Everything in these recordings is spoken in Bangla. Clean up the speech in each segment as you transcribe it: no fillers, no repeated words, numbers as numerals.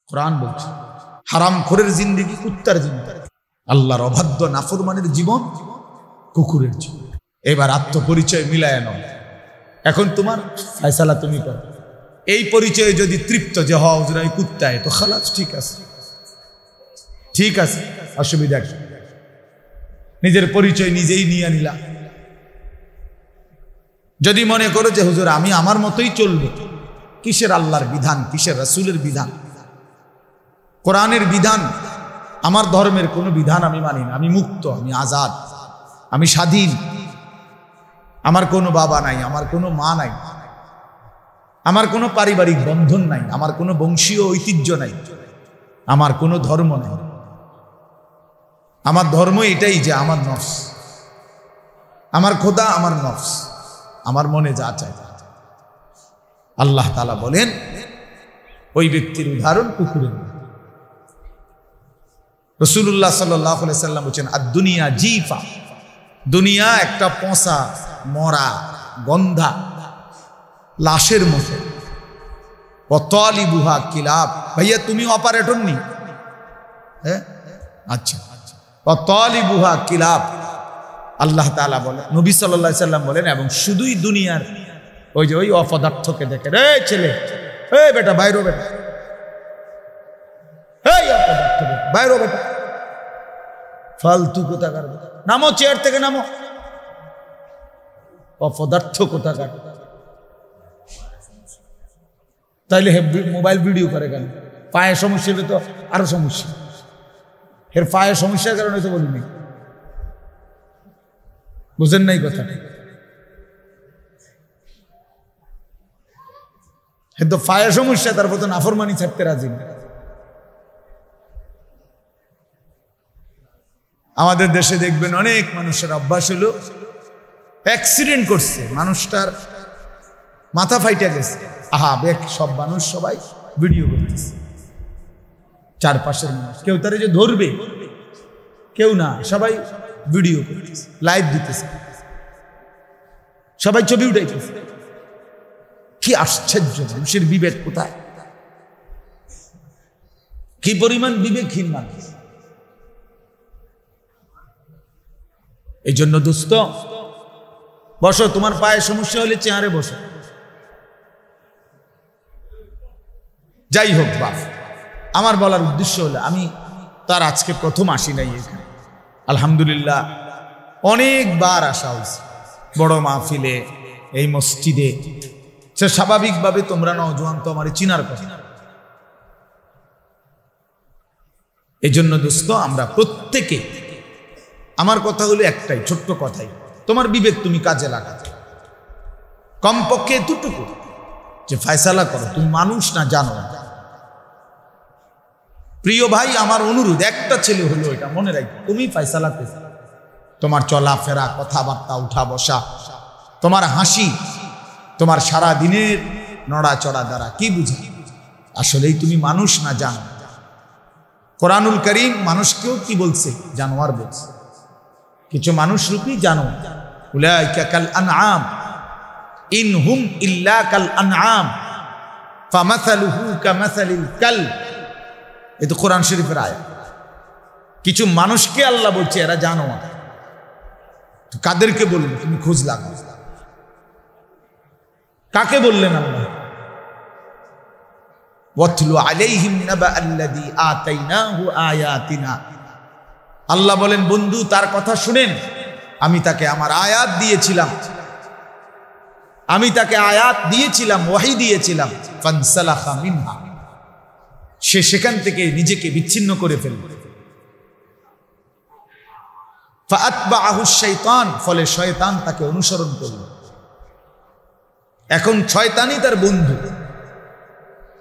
কোরআন বলছে হারামখোরের জিন্দেগি কুত্তার জিন্দেগি, আল্লাহর অবাধ্য নাফরমানের জীবন কুকুরের জীবন। এবার আত্মপরিচয় মিলায় নাও, এখন তোমার ফয়সালা তুমি করো। এই পরিচয়ে যদি তৃপ্ত যে হুজুর আমি কুত্তায়, তো খালাস, ঠিক আছে, ঠিক আছে, অসুবিধা কি? নিজের পরিচয় নিজেই নিয়ে নিলাম। যদি মনে করো যে হুজুর আমি আমার মতোই চলবে, কিসের আল্লাহর বিধান, কিসের রাসূলের বিধান, কোরআনের বিধান, আমার ধর্মের কোনো বিধান আমি মানি না, আমি মুক্ত, আমি আজাদ, আমি স্বাধীন, আমার কোনো বাবা নাই, আমার কোনো মা নাই, আমার কোনো পারিবারিক বন্ধন নাই, আমার কোনো বংশীয় ঐতিহ্য নাই, আমার কোনো ধর্ম নাই। আমার ধর্ম এটাই যে আমার নফস, আমার খোদা আমার নফস, আমার মনে যা চায়। আল্লাহ তাআলা বলেন ওই ব্যক্তির উদাহরণ কুকুরের। রাসূলুল্লাহ সাল্লাল্লাহু আলাইহি সাল্লাম বলেন আদ-দুনিয়া জিফা, দুনিয়া একটা পচা মরা গন্ধা লাশের মতো। ওয়াতালিবুহা কিলাব, ভাইয়া তুমি অপারেটর নি? হ্যাঁ, আচ্ছা। ওয়াতালিবুহা কিলাব, আল্লাহ তাআলা বলেন, নবী সাল্লাল্লাহু আলাইহি সাল্লাম বলেন, এবং শুধুই দুনিয়ার ওই যে ওই অপদার্থকে দেখে, রে ছেলে, এই বেটা বাইরো, বেটা এই অপদার্থ বাইরো, বেটা ফালতু কোথাকার, নামো চেয়ার থেকে নামো, অপদার্থ কোথাকার। তাইলে মোবাইল ভিডিও করে কেন? পায়ে সমস্যা হলে তো আরো সমস্যা, এর পায়ে সমস্যার কারণে তো বলিনি, বুঝেন নাই কথাটা? তো পায়ে সমস্যা, তারপর তো নাফরমানি ছাড়তে রাজি না। আমাদের দেশে দেখবেন অনেক মানুষের অভ্যাস হলো, অ্যাক্সিডেন্ট করছে, মানুষটার মাথা ফাইটা গেছে, আহা বেক, সব মানুষ সবাই ভিডিও করতেছে, চারপাশের মানুষ, কেউ তারে যে ধরবে কেউ না, সবাই ভিডিও করতেছে, লাইভ দিতেছে, সবাই ছবি উঠাইতেছে। কি আশ্চর্য, মানুষের বিবেক কোথায়? কি পরিমাণ বিবেকহীন মানুষ! এই জন্য দোস্ত, বসো, তোমার পায়ে সমস্যা হলে চেয়ারে বসো। যাই হোক বাপ, আমার বলার উদ্দেশ্য হলো, আমি তার আজকে প্রথম আসি নাই এখানে, আলহামদুলিল্লাহ অনেকবার আসা হয়েছে বড় মাহফিলে, এই মসজিদে। সে স্বাভাবিকভাবে তোমরা নওজোয়ান তো আমার চিনার কথা। এই জন্য দোস্ত, আমরা প্রত্যেকে, আমার কথা হলো একটাই ছোট্ট কথাই, তোমার বিবেক তুমি কাজে লাগাতে, কমপক্ষে এতটুকু যে ফয়সালা করো, তুমি মানুষ না জানো। প্রিয় ভাই, আমার অনুরোধ, একটা ছেলে হলো এটা মনে রাখবে, তুমি ফয়সালা করো। তোমার চলাফেরা, কথাবার্তা, উঠা বসা, তোমার হাসি, তোমার সারা দিনের নড়াচড়া দ্বারা কি বুঝা? আসলেই তুমি মানুষ না জানো। কোরআনুল কারীম মানুষকেও কি বলছে? জানোয়ার বলছে। কিছু মানুষ রূপী জানোয়ার, উলাইকা কাল আনআম ইন হুম ইল্লা কাল আনআম ফামাসালুহু কামাসালিল কালব। এই তো কোরআন শরীফের আয়াত। কিছু মানুষকে আল্লাহ বলছে এরা জানোয়ার। তো কাদেরকে বললেন? তুমি খোঁজ লাগাও, কাকে বললেন আল্লাহ? ওয়াতলু আলাইহিম নাবা আল্লাযী আতাইনাহু আয়াতিনা। আল্লাহ বলেন, বন্ধু তার কথা শুনেন, আমি তাকে আমার আয়াত দিয়েছিলাম, আমি তাকে আয়াত দিয়েছিলাম, ওয়াহী দিয়েছিলাম। ফানসালাখা মিনহা, সে সেখান থেকে নিজেকে বিচ্ছিন্ন করে ফেলল। ফাআতবাআহু শাইতান, ফলে শয়তান তাকে অনুসরণ করল। এখন শয়তানই তার বন্ধু,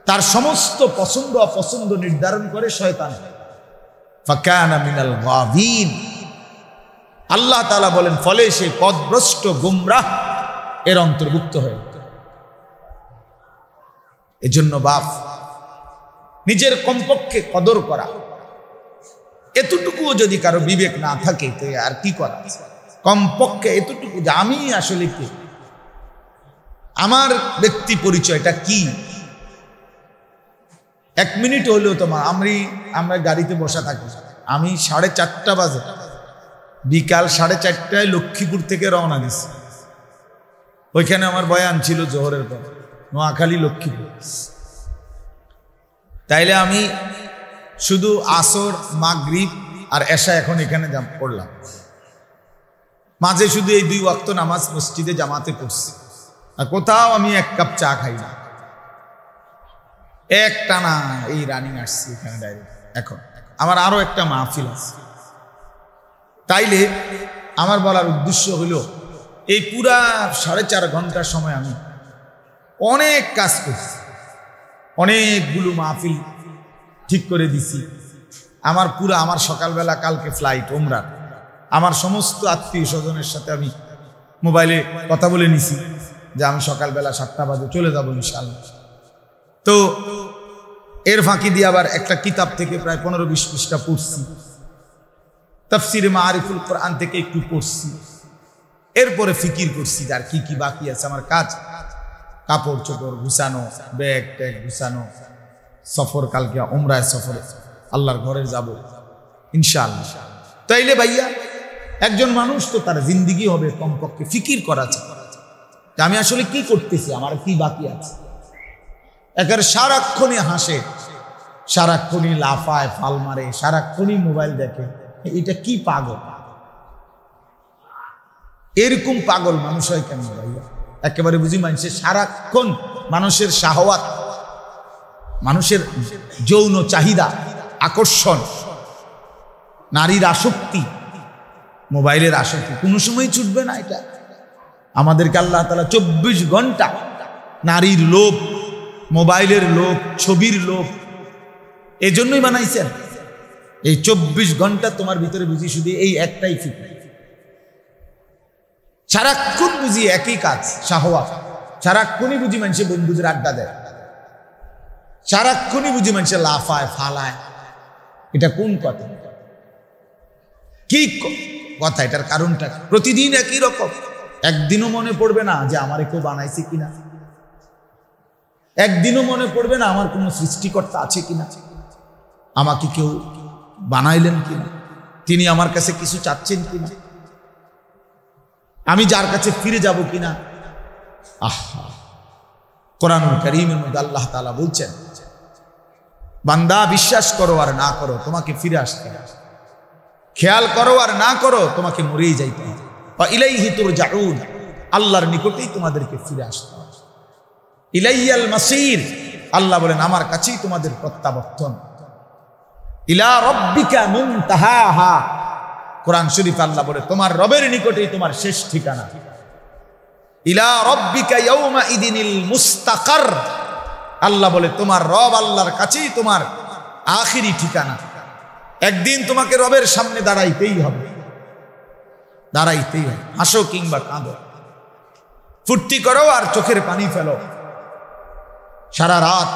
তার সমস্ত পছন্দ অপছন্দ নির্ধারণ করে শয়তান। ফাকানা মিনাল গাবিন, আল্লাহ তাআলা বলেন, ফলে সে পথভ্রষ্ট গুমরাহ এর অন্তর্ভুক্ত হয়ে। এজন্য বাপ, নিজের কমপক্ষে কদর করা, এতটুকুও যদি কারো বিবেক না থাকে তো আর কি করা? কমপক্ষে এতটুকু যে আমি আসলে কে, আমার ব্যক্তি পরিচয়টা কি, 1 মিনিট হলেও তোমার আমরা গাড়িতে বসা থাকি, আমি 4:30 বাজে বিকাল 4:30টায় লক্ষ্মীপুর থেকে রওনা দিছি। ওইখানে আমার বয়ান ছিল জোহরের পর, নোয়াখালী লক্ষ্মীপুর। তাইলে আমি শুধু আসর, মাগরিব আর এশা এখন এখানে পড়লাম। মাঝে শুধু এই 2 ওয়াক্ত নামাজ মসজিদে জামাতে পড়ছি, আর কোথাও আমি 1 কাপ চা খাই না। একটানা এই রানিং আসছি এখানে ডাইরেক্ট। এখন আমার আরো একটা মাহফিল আছে। তাইলে আমার বলার উদ্দেশ্য হলো, এই পুরা 4.5 ঘন্টার সময় আমি অনেক কাজ করছি, অনেকগুলো মাহফিল ঠিক করে দিছি। আমার সকালবেলা কালকে ফ্লাইট উমরার, আমার সমস্ত আত্মীয় স্বজনের সাথে আমি মোবাইলে কথা বলে নিছি যে আমি সকালবেলা 7টা বাজে চলে যাবো ইনশাআল্লাহ। তো এর ফাঁকি দিয়ে আবার একটা কিতাব থেকে প্রায় 15-20 পৃষ্ঠা পড়ছি, তাফসিরে মাআরিফুল কোরআন থেকে একটু পড়ছি। এরপরে ফিকির করছি আর কি কি বাকি আছে আমার কাজ, কাপড় চোপড় গুছানো, ব্যাগ ট্যাগ গুছানো, সফর, কালকে উমরায় সফরে আল্লাহর ঘরে যাব ইনশাআল্লাহ। তাইলে ভাইয়া একজন মানুষ তো তার জিন্দিগি হবে কমপক্ষে ফিকির করা চাই, আমি আসলে কি করতেছি, আমার কি বাকি আছে। একেবারে সারাক্ষণই হাসে, সারাক্ষণই লাফায়, ফাল মারে, সারাক্ষণই মোবাইল দেখে, এটা কি পাগল? এরকম পাগল মানুষ হয় কেন ভাইয়া? একেবারে বুঝি মানুষের সারাক্ষণ মানুষের শাহওয়াত, মানুষের যৌন চাহিদা, আকর্ষণ, নারীর আসক্তি, মোবাইলের আসক্তি কোনো সময় ছুটবে না। এটা আমাদেরকে আল্লাহ তাআলা 24 ঘন্টা নারীর লোভ, মোবাইলের লোভ, ছবির লোভ এজন্যই বানাইছেন। এই 24 ঘন্টা তোমার ভিতরে বুঝি শুধু এই একটাই ফিকির, সারাক্ষণ বুঝি একই কাজ, শাহওয়াত। সারাক্ষণই বুঝি মানুষের বন্ধুদের আড্ডা দেয়, সারাক্ষণই বুঝি মানুষের লাফায় ফালায়। এটা কোন কথা? কি কথা? এটার কারণটা প্রতিদিন একই রকম। একদিনও মনে পড়বে না যে আমারে কেউ বানাইছে কিনা, একদিনও মনে পড়বে না আমার কোনো সৃষ্টিকর্তা আছে কিনা, আমাকে কেউ বানাইলেন কিনা, তিনি আমার কাছে কিছু চাচ্ছেন কিনা, আমি যার কাছে ফিরে যাব কিনা। আহা, কোরআনুল কারীমের মধ্যে আল্লাহ তাআলা বলছেন, বান্দা বিশ্বাস করো আর না করো তোমাকে ফিরে আসতে হবে, খেয়াল করো আর না করো তোমাকে মরেই যাইতে হবে। ওয়া ইলাইহি তুরজাউন, আল্লাহর নিকটেই তোমাদেরকে ফিরে আসতে হবে। ইলাইয়াল মাসির, আল্লাহ বলেন আমার কাছেই তোমাদের প্রত্যাবর্তন। ইলা রাব্বিকা মুনতাহাহা, কোরআন শরীফ আল্লাহ বলে তোমার রবের নিকটেই তোমার শেষ ঠিকানা। ইলা রাব্বিকা ইয়াউমা ইদিনিল মুস্তাকার, আল্লাহ বলে তোমার রব আল্লাহর কাছেই তোমার আখিরি ঠিকানা। একদিন তোমাকে রবের সামনে দাঁড়াইতেই হবে, দাঁড়াইতেই হবে। হাসো কিংবা কাঁদো, ফুর্তি করো আর চোখের পানি ফেলো, সারা রাত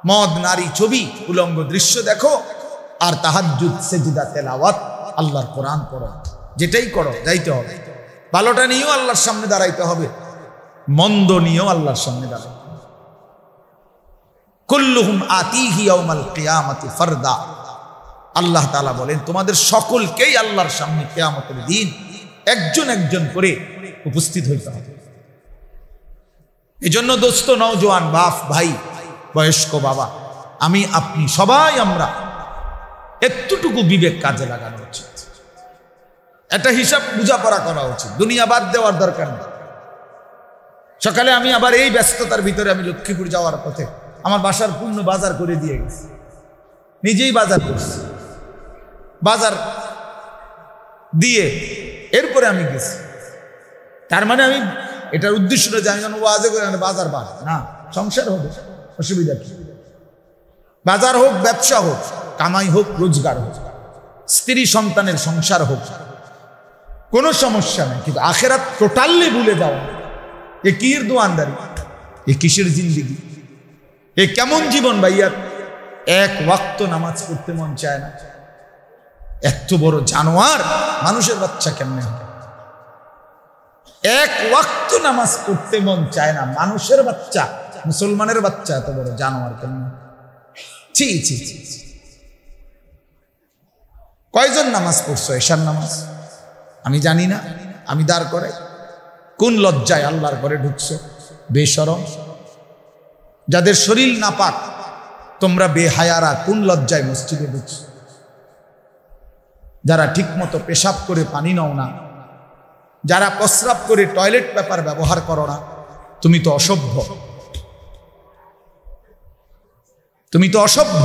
মদ, নারী, ছবি, উলঙ্গ দৃশ্য দেখো, আর তাহাজ্জুদ, সেজদা, তেলাওয়াত, আল্লাহর কোরআন পড়ো। যেটাই করো যাইতে হবে, ভালোটা নিয়েও আল্লাহর সামনে দাঁড়াইতে হবে, মন্দ নিয়েও আল্লাহর সামনে দাঁড়াইতে হবে। কুল্লুহুম আতিহি ইয়াউমাল কিয়ামাতি ফারদা, আল্লাহ তাআলা বলেন তোমাদের সকলকেই আল্লাহর সামনে কিয়ামতের দিন একজন একজন করে উপস্থিত হইতে হবে। এজন্য দোস্ত, নওজোয়ান বাপ, ভাই, বয়স্ক বাবা, আমি আপনি সবাই আমরা এতটুকু বিবেক কাজে লাগানো উচিত, একটা হিসাব বুঝাপড়া করা উচিত। দুনিয়া বাদ দেওয়ার দরকার নেই। সকালে আমি আবার এই ব্যস্ততার ভিতরে আমি লক্ষ্মীপুর যাওয়ার পথে আমার বাসার পূর্ণ বাজার করে দিয়ে গেছি, নিজেই বাজার করছি, বাজার দিয়ে এরপরে আমি গেছি। তার মানে আমি এটার উদ্দেশ্যটা যে আমি যেন ওয়াজে করে বাজার বাদ না, সংসার হবে, অসুবিধা কি? বাজার হোক, ব্যবসা হোক, কামাই হোক, রোজগার হোক, স্ত্রী সন্তানের সংসার হোক, কোনো সমস্যা নেই। কিন্তু আখেরাত টোটালি ভুলে যাওয়া, এ কির দোয়ানদারি, এ কিসের জিন্দিগি, এ কেমন জীবন ভাইয়া? এক ওয়াক্ত নামাজ পড়তে মন চায় না। এত বড় জানোয়ার মানুষের বাচ্চা কেমনে হবে? এক ওয়াক্ত নামাজ পড়তে মন চায় না, মানুষের বাচ্চা, মুসলমানের বাচ্চা এত বড় জানোয়ার কেমনে? ছি ছি ছি। কয়জন নামাজ পড়ছো এশার নামাজ? আমি জানি না, আমি দাঁড় করে। কোন লজ্জায় আল্লাহর ঘরে ঢুকছো? বেশরম। যাদের শরীর নাপাক তোমরা বেহায়ারা, কোন লজ্জায় মসজিদে ঢুকছো? যারা ঠিক মতো পেশাব করে পানি নাও না, যারা প্রস্রাব করে টয়লেট পেপার ব্যবহার করো না, তুমি তো অসভ্য, তুমি তো অসভ্য,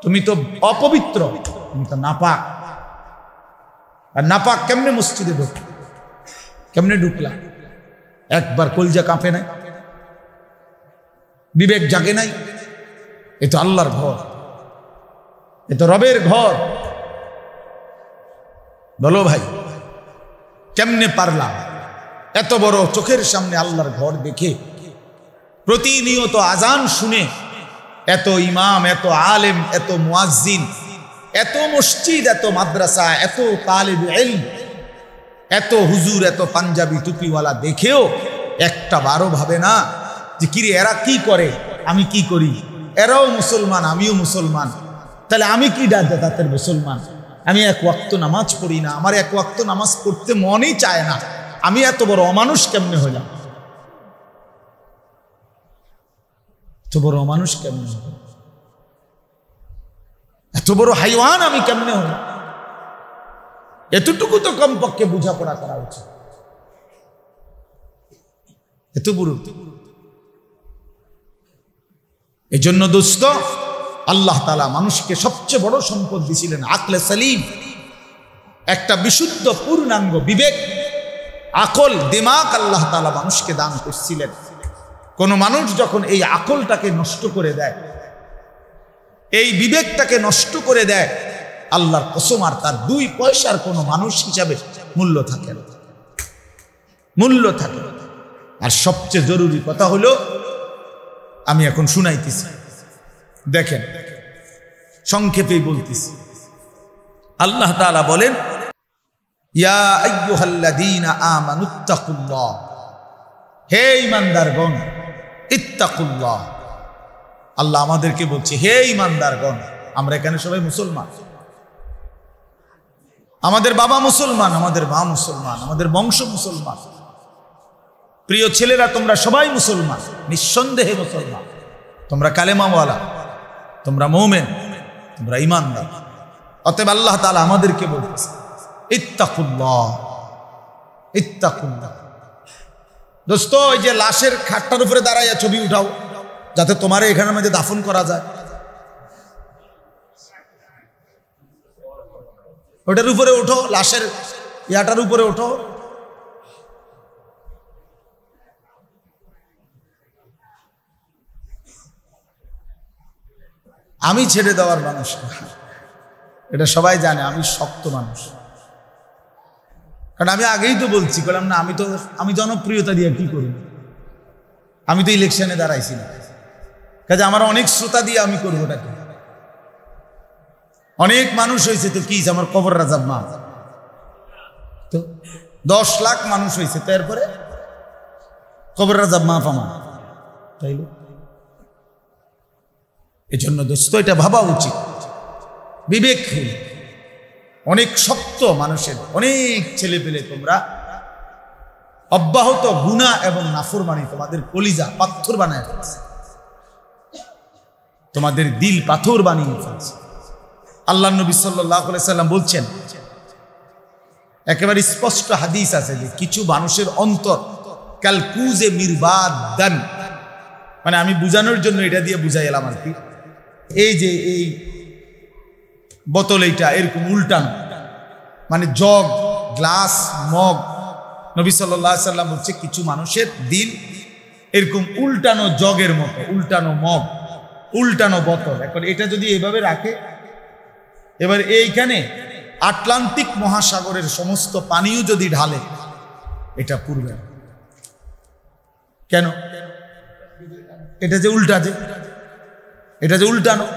তুমি তো অপবিত্র, তুমি তো নাপাক। আর নাপাক কেমনে মসজিদে ঢুক? কেমনে ঢুকলা? একবার কলজা কাঁপে নাই? বিবেক জাগে নাই? এ তো আল্লাহর ঘর, এ তো রবের ঘর। বলো ভাই, কেমনে পারলাম এত বড় চোখের সামনে আল্লাহর ঘর দেখে প্রতিনিয়ত আজান শুনে, এত ইমাম, এত আলেম, এত মুয়াজ্জিন, এত মসজিদ, এত মাদ্রাসা, এত তালিব ইলম, এত হুজুর, এত পাঞ্জাবি টুপিওয়ালা দেখেও একটা বারো ভাবে না যে কিরে এরা কি করে, আমি কি করি? এরাও মুসলমান, আমিও মুসলমান, তাহলে আমি কি ডাকতে তাদের মুসলমান? আমি এক ওয়াক্ত নামাজ পড়ি না, আমার এক ওয়াক্ত নামাজ পড়তে মনই চায় না, আমি এত বড় অমানুষ কেমনে হইলাম? এত বড় অমানুষ কেমনে হইলাম? এত বড় হাইওয়ান আমি কেমনে হইলাম? এতটুকু তো কমপক্ষে বোঝাপড়া করা উচিত। এত বড়। এই জন্য দোস্ত, আল্লাহ তাআলা মানুষকে সবচেয়ে বড় সম্পদ দিয়েছিলেন আকলে সালিম, একটা বিশুদ্ধ পূর্ণাঙ্গ বিবেক, আকল, দিমাগ আল্লাহ তাআলা মানুষকে দান করছিলেন। কোন মানুষ যখন এই আকলটাকে নষ্ট করে দেয়, এই বিবেকটাকে নষ্ট করে দেয়, আল্লাহর কসম আর তার 2 পয়সার কোনো মানুষ হিসাবে মূল্য থাকে না, মূল্য থাকে। আর সবচেয়ে জরুরি কথা হলো, আমি এখন শুনাইতেছি, দেখেন সংক্ষেপেই বলতেছি। আল্লাহ তাআলা বলেন, ইয়া আইয়ুহাল্লাযীনা আমানুত্তাকুল্লাহ, হে ঈমানদারগণ, ইত্তাকুল্লাহ। আল্লাহ আমাদেরকে বলছে, হে ঈমানদারগণ। আমরা এখানে সবাই মুসলমান, আমাদের বাবা মুসলমান, আমাদের মা মুসলমান, আমাদের বংশ মুসলমান। প্রিয় ছেলেরা, তোমরা সবাই মুসলমান, নিঃসন্দেহে মুসলমান। তোমরা কালেমাওয়ালা, তোমরা মুমিন, তোমরা ঈমানদার। অতএব আল্লাহ তাআলা আমাদেরকে বলতেছে, ইত্তাকুল্লাহ, ইত্তাকুল্লাহ। দোস্ত, ওই যে লাশের খাটটার উপরে দাঁড়াইয়া ছবি উঠাও, যাতে তোমার এখানের মধ্যে দাফন করা যায়, ওটার উপরে ওঠো, লাশের ইয়াটার উপরে ওঠো। আমি ছেড়ে দেওয়ার মানুষ না, এটা সবাই জানে। আমি শক্ত মানুষ, কারণ আমি আগেই তো বলছি, বললাম না আমি জনপ্রিয়তা দিয়ে কি করব? আমি তো ইলেকশনে দাঁড়াইছি না, কাজে আমার অনেক শ্রোতা দিয়ে আমি করবো ওটাকে। অনেক মানুষ হয়েছে তো কি, আমার কবর রাজাব মা তো 10 লাখ মানুষ হয়েছে, তো এরপরে কবর রাজাব মাফ আমার, তাইলে এই জন্য দোস্ত এটা ভাবা উচিত। বিবেকহীন অনেক শক্ত মানুষের, অনেক ছেলে পেলে তোমরা অব্যাহত গুনাহ এবং নাফরমানি তোমাদের কলিজা পাথর বানায় ফেলছে, তোমাদের দিল পাথর বানিয়ে ফেলছে। আল্লাহ নবী সাল্লাল্লাহু আলাইহি সাল্লাম বলছেন, একেবারে স্পষ্ট হাদিস আছে যে কিছু মানুষের অন্তর কালকুজে মিরবাদান, মানে আমি বুঝানোর জন্য এটা দিয়ে বুঝাই এলাম আর কি। এই যে এই বোতল, এইটা এরকম উল্টানো, মানে জগ, গ্লাস, মগ। নবী সাল্লাল্লাহু আলাইহি সাল্লাম বলছে কিছু মানুষের দিল এরকম উল্টানো জগের মতো, উল্টানো মগ, উল্টানো বোতল। এখন এটা যদি এভাবে রাখে, এবার এইখানে আটলান্টিক মহাসাগরের সমস্ত পানিও যদি ঢালে, এটা পুরবে না। কেন? এটা যে উল্টা, এটা যে উল্টানো।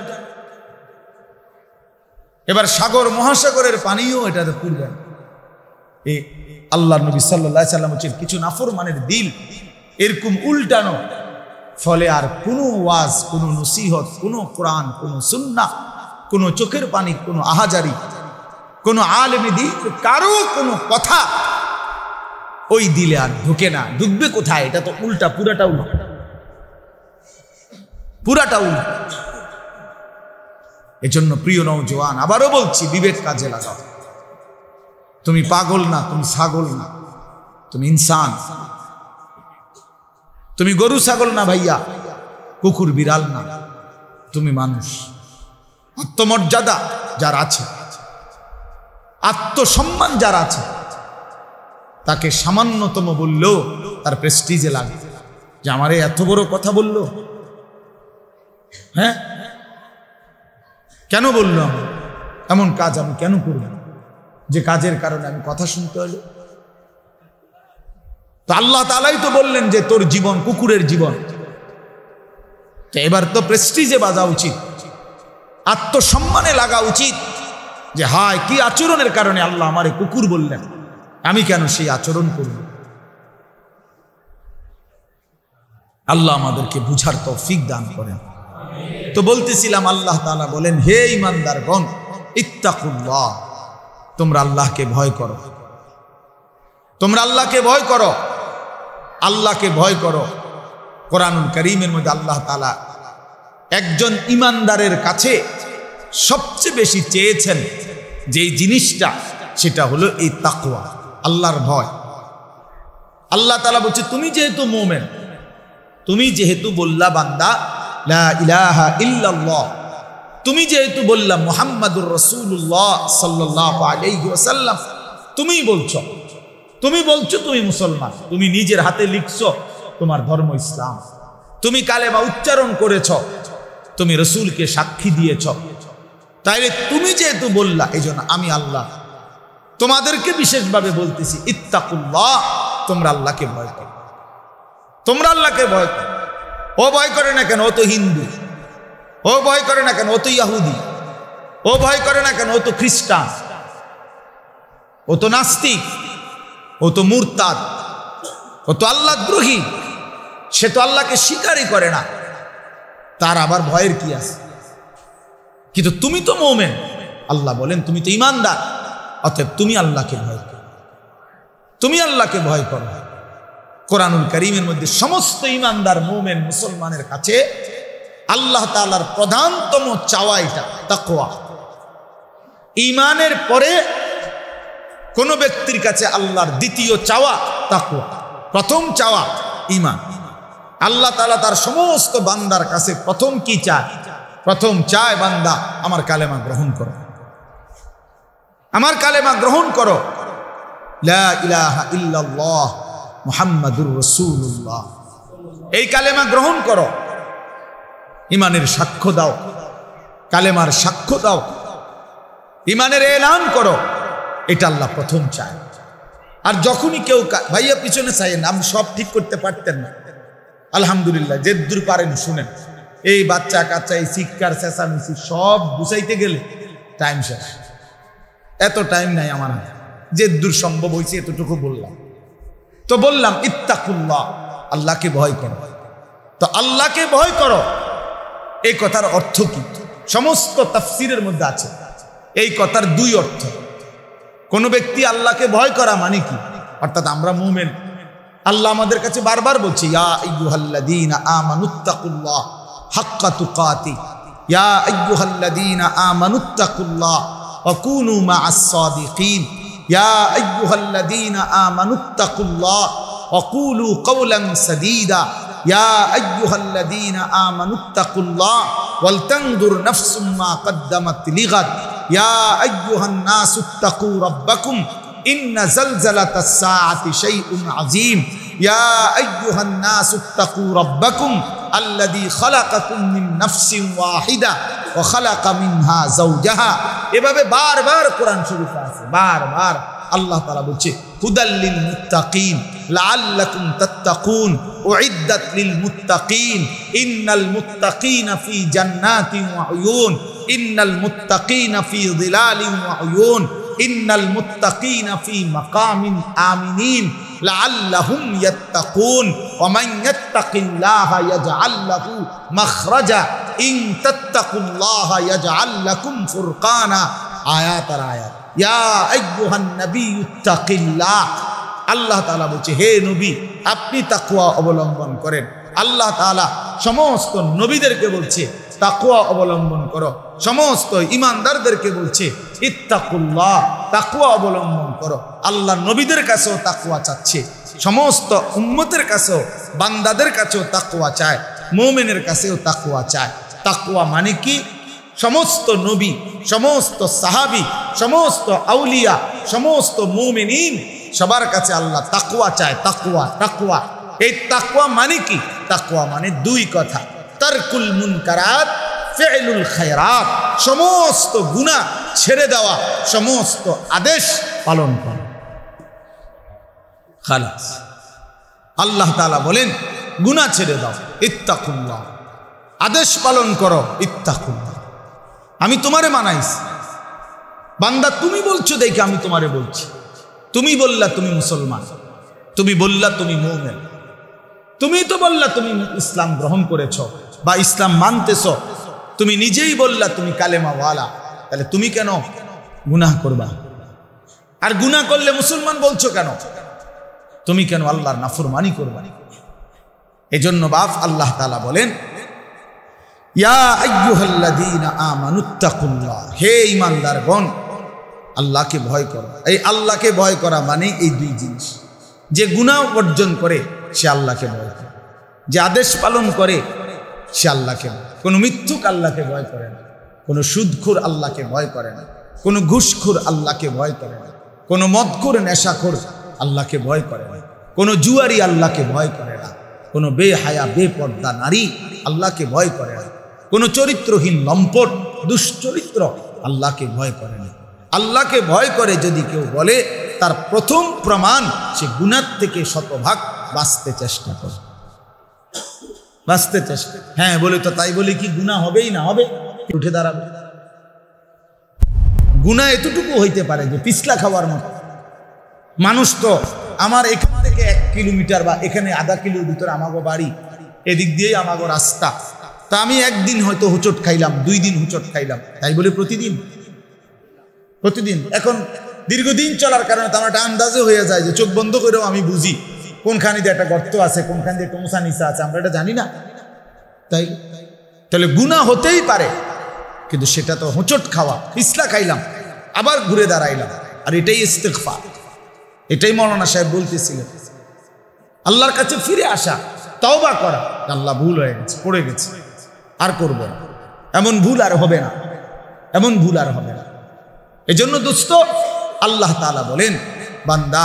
এবার সাগর মহাসাগরের পানিও এটাতে পুরবে না। এই আল্লাহ নবী সাল্লাল্লাহু আলাইহি সাল্লাম বলেন কিছু নাফরমানের দিল এরকম উল্টানো, ফলে আর কোনো ওয়াজ, কোনো নসিহত, কোনো কোরআন, কোনো সুন্নাহ, কোনো চোখের পানি, কোনো আহাজারি, কোনো আলেম দ্বীন, কারো কোনো কথা ওই দিলে আর ঢুকে না। ঢুকবে কোথায়? এটা তো উল্টা, পুরাটা উল্টা, পুরাটা উল্টা। এজন্য প্রিয় নওজোয়ান, আবারও বলছি, বিবেক কাজে লাগাও। তুমি পাগল না, তুমি ছাগল না, তুমি ইনসান। তুমি গরু ছাগল না ভাইয়া, কুকুর বিড়াল না, তুমি মানুষ। আত্মমর্যাদা যার আছে, আত্মসম্মান যার আছে, তাকে সামান্যতম বললেও তার প্রেস্টিজে লাগে যে আমারে এত বড় কথা বললো। হ্যাঁ, কেন বললো? আমি এমন কাজ আমি কেন করব যে কাজের কারণে আমি কথা শুনতে হলো? তো আল্লাহ তাআলাই তো বললেন যে তোর জীবন কুকুরের জীবন। তো এবার তো প্রেস্টিজে বাজা উচিত, আত্মসম্মানে লাগা উচিত যে হায়, কি আচরণের কারণে আল্লাহ আমারে কুকুর বললেন, আমি কেন সেই আচরণ করব? আল্লাহ আমাদেরকে বুঝার তৌফিক দান করেন। তো বলতেছিলাম, আল্লাহ তাআলা বলেন, হে ঈমানদারগণ, ইত্তাকুল্লাহ, তোমরা আল্লাহকে ভয় করো, তোমরা আল্লাহকে ভয় করো, আল্লাহকে ভয় করো। কোরআনুল কারীমের মধ্যে আল্লাহ তাআলা একজন ঈমানদারের কাছে সবচেয়ে বেশি চেয়েছেন যে জিনিসটা, সেটা হলো এই তাকওয়া, আল্লাহর ভয়। আল্লাহ তাআলা বলছে, তুমি যেহেতু মুমিন, তুমি যেহেতু বললা বান্দা লা ইলাহা ইল্লাল্লাহ, তুমি যেহেতু বললা মুহাম্মাদুর রাসূলুল্লাহ সাল্লাল্লাহু আলাইহি ওয়াসাল্লাম, তুমিই বলছো, তুমি বলছো তুমি মুসলমান, তুমি নিজের হাতে লিখছো তোমার ধর্ম ইসলাম, তুমি কালেমা উচ্চারণ করেছ, তুমি রাসূলকে সাক্ষী দিয়েছ। তাইলে তুমি যেহেতু বললা, এইজন্য আমি আল্লাহ তোমাদেরকে বিশেষভাবে বলতেছি, ইত্তাকুল্লাহ, তোমরা আল্লাহকে ভয় করো, তোমরা আল্লাহকে ভয় করো। ও ভয় করে না কেন? ও তো হিন্দু। ও ভয় করে না কেন? ও তো ইহুদি। ও ভয় করে না কেন? ও তো খ্রিস্টান, ও তো নাস্তিক, ও তো মুরতাদ, ও তো আল্লাহদ্রোহী, সে তো আল্লাহকে স্বীকারই করে না, তার আবার ভয়ের কি আছে? কিন্তু তুমি তো মুমিন, আল্লাহ বলেন তুমি তো ঈমানদার, অতএব তুমি আল্লাহকে ভয় করো, তুমি আল্লাহকে ভয় করো। কোরআনুল কারীমের মধ্যে সমস্ত ঈমানদার মুমিন মুসলমানের কাছে আল্লাহ তাআলার প্রধানতম চাওয়া এটা তাকওয়া। ঈমানের পরে কোন ব্যক্তির কাছে আল্লাহর দ্বিতীয় চাওয়া তাকওয়া, প্রথম চাওয়া ঈমান। আল্লাহ তাআলা তার সমস্ত বান্দার কাছে প্রথম কি চায়? প্রথম চায়, বান্দা আমার কালেমা গ্রহণ করো, আমার কালেমা গ্রহণ করো, লা ইলাহা ইল্লাল্লাহ মুহাম্মাদুর রাসূলুল্লাহ, এই কালেমা গ্রহণ করো, ঈমানের সাক্ষ্য দাও, কালেমার সাক্ষ্য দাও, ঈমানের এলান করো, এটা আল্লাহ প্রথম চায়। আর যখনই কেউ, ভাইয়া পিছনে চাইেন, আপনি সব ঠিক করতে পারতেন না, আলহামদুলিল্লাহ যে দূর পারেন শুনেন। এই বাচ্চা কাচ্চা, এই চিৎকার চেঁচামেচি সব গুছাইতে গেলে টাইম শেষ, এত টাইম নাই আমার হাতে, যে দূর সম্ভব হয়েছে এতটুকু বললাম। তো বললাম ইত্তাকুল্লাহ, আল্লাহকে ভয় করো। তো আল্লাহকে ভয় করো, এই কথার অর্থ কি? সমস্ত তাফসীরের মধ্যে আছে এই কথার দুই অর্থ। কোন ব্যক্তি আল্লাহকে ভয় করা মানে কি? অর্থাৎ আমরা মুমিন, আল্লাহ আমাদের কাছে বারবার বলছে, ইয়া আইয়ুহাল্লাযীনা আমানুত্তাকুল্লাহ হাক্কা তুকাতি, ইয়া আইয়ুহাল্লাযীনা আমানুত্তাকুল্লাহ ওয়া কুনু মা'আস সাদিকিন, ইয়া আইয়ুহাল্লাযীনা আমানুত্তাকুল্লাহ ওয়া কুলু কাওলান সাদীদা, ইয়া আইয়ুহাল্লাযীনা আমানুত্তাকুল্লাহ ওয়াল তানজুর নাফসুম মা কদ্দামাত লিগাদ, ইয়া আইয়ুহান নাসুত্তাকু রাব্বাকুম ইন্না যালযালাতাস সাআতি শাইউন আযীম, ইয়া আইয়ুহান নাসুত্তাকু রাব্বাকুম আল্লাযী খালাকাকুম মিন নাফসিন ওয়াহিদা ওয়া খালাকা মিনহা যাওজাহা। এভাবে বারবার কোরআন শরীফে আছে, বারবার আল্লাহ তাআলা বলছে হুদাল্লিল মুত্তাকিন লাআল্লাকুম তাত্তাকুন উইদ্দাত লিল মুত্তাকিন ইন্নাল মুত্তাকিনা ফি জান্নাতিন ওয়া উয়ুন ইন্নাল মুত্তাকিনা ফি যিলালিন ওয়া উয়ুন ইন্নাল মুত্তাকিনা ফি মাকামিন আমিনিন লাআল্লাহুম ইয়াত্তাকুন ওয়া মান ইয়াত্তাকিল্লাহা ইয়াজআল লাহু মাখরাজা ইন তাত্তাকুল্লাহা ইয়াজআল লাকুম ফুরকানা। আয়াত আর আয়াত। ইয়া আইয়ুহান নাবিয়্যুত্তাকিল্লাহ, আল্লাহ তাআলা বলছে হে নবী আপনি তাকওয়া অবলম্বন করেন। আল্লাহ তাআলা সমস্ত নবীদেরকে বলছে তাকওয়া অবলম্বন করো, সমস্ত ঈমানদারদেরকে বলছে ইত্তাকুল্লাহ, তাকওয়া অবলম্বন করো। আল্লাহ নবীদের কাছেও তাকওয়া চাচ্ছে, সমস্ত উম্মতের কাছেও বান্দাদের কাছেও তাকওয়া চায়, মুমিনের কাছেও তাকওয়া চায়। তাকওয়া মানে কি? সমস্ত নবী, সমস্ত সাহাবী, সমস্ত আউলিয়া, সমস্ত মুমিনিন সবার কাছে আল্লাহ তাকওয়া চায়। তাকওয়া তাকওয়া এই তাকওয়া মানে কি? তাকওয়া মানে দুই কথা, তারকুল মুনকারাত ফি'লুল খায়রাত, সমস্ত গুনাহ ছেড়ে দেওয়া, সমস্ত আদেশ পালন করা। খালাস। আল্লাহ তাআলা বলেন গুনাহ ছেড়ে দাও, ইত্তাকুল্লাহ, আদেশ পালন করো, ইত্তাকুল্লাহ। আমি তোমারে মানাইছি বান্দা, তুমি বলছো দেখে আমি তোমারে বলছি। তুমি বললা তুমি মুসলমান, তুমি বললা তুমি মুমিন, তুমি তো বললা তুমি ইসলাম গ্রহণ করেছ বা ইসলাম মানতেছ, তুমি নিজেই বললা তুমি কালেমাওয়ালা, তাহলে তুমি কেন গুনাহ করবা? আর গুনাহ করলে মুসলমান বলছো কেন? তুমি কেন আল্লাহর নাফরমানি করবা? এজন্য বাপ আল্লাহ তাআলা বলেন ইয়া আইয়ুহাল্লাযীনা আমানুত্তাকুল্লাহ, হে ঈমানদারগণ আল্লাহকে ভয় করো। এই আল্লাহকে ভয় করা মানে এই দুই জিনিস। যে গুনাহ বর্জন করে সে আল্লাহকে ভয় করে, যে আদেশ পালন করে সে আল্লাহকে ভয়। কোনো মিথ্যুক আল্লাহকে ভয় করে না, কোনো সুদখোর আল্লাহকে ভয় করে না, কোনো ঘুষখোর আল্লাহকে ভয় করে না, কোনো মদখোর নেশাখোর আল্লাহকে ভয় করে না, কোনো জুয়ারি আল্লাহকে ভয় করে না, কোনো বেহায়া বেপর্দা নারী আল্লাহকে ভয় করে না, কোনো চরিত্রহীন লম্পট দুশ্চরিত্র আল্লাহকে ভয় করে না। আল্লাহকে ভয় করে যদি কেউ বলে, তার প্রথম প্রমাণ সে গুনাহ থেকে শতভাগ বাঁচতে চেষ্টা করে, বাঁচতে চেষ্টা। হ্যাঁ বলে তো তাই বলে কি গুনাহ হবেই না? হবে, উঠে দাঁড়াবে। গুনাহ এতটুকু হইতে পারে যে পিছলা খাওয়ার মতো। মানুষ তো আমার এখান থেকে 1 কিলোমিটার বা এখানে আধা কিলোর ভিতরে আমাগো বাড়ি, এদিক দিয়েই আমাগো রাস্তা। তা আমি একদিন হয়তো হোঁচট খাইলাম, 2 দিন হোঁচট খাইলাম, তাই বলে প্রতিদিন? প্রতিদিন এখন দীর্ঘদিন চলার কারণে তো আমার একটা আন্দাজে হয়ে যায় যে চোখ বন্ধ করেও আমি বুঝি কোনখানে দিয়ে একটা গর্ত আছে, কোনখান দিয়ে কোমসা নিচা আছে, আমরা এটা জানি না। তাই তাহলে গুনাহ হতেই পারে, কিন্তু সেটা তো হোঁচট খাওয়া, পিছলা খাইলাম আবার ঘুরে দাঁড়াইলাম, আর এটাই ইস্তিগফার। এটাই মৌলানা সাহেব বলতেছিলেন, আল্লাহর কাছে ফিরে আসা, তওবা করা, আল্লাহ ভুল হয়ে গেছে, পড়ে গেছে, আর করব না, এমন ভুল আর হবে না, এমন ভুল আর হবে না। এজন্য দোস্ত আল্লাহ তাআলা বলেন বান্দা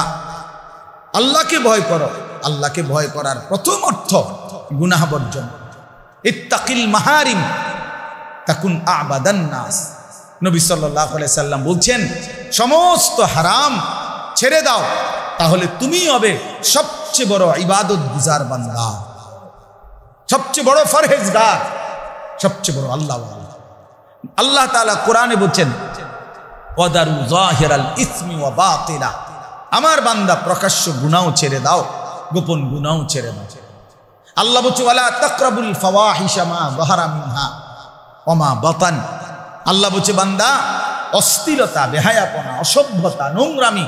আল্লাহকে ভয় করো। আল্লাহকে ভয় করার প্রথম অর্থ গুনাহ বর্জন। ইত্তাকিল মাহারিম তাকুন আবাদান নাস। নবী সাল্লাল্লাহু আলাইহি সাল্লাম বলছেন সমস্ত হারাম ছেড়ে দাও, তাহলে তুমি হবে সবচেয়ে বড় ইবাদত গুজার বান্দা, সবচেয়ে বড় ফরহেজগার, সবচেয়ে বড় আল্লাহ। আল্লাহ তাআলা কোরআনে বলছেন ওয়াদারু যাহিরাল ইসমি ওয়া বাতিলা, আমার বান্দা প্রকাশ্য গুনাহ ছেড়ে দাও, গোপন গুনাহ ছেড়ে দাও। আল্লাহ বলছে ওয়ালা তাকরাবুল ফাওয়াহিশা মা যাহারা মিনহা ওয়া মা বাতান। আল্লাহ বলছে বান্দা অশ্লীলতা, বেহায়াপনা, অসভ্যতা, নোংরামি,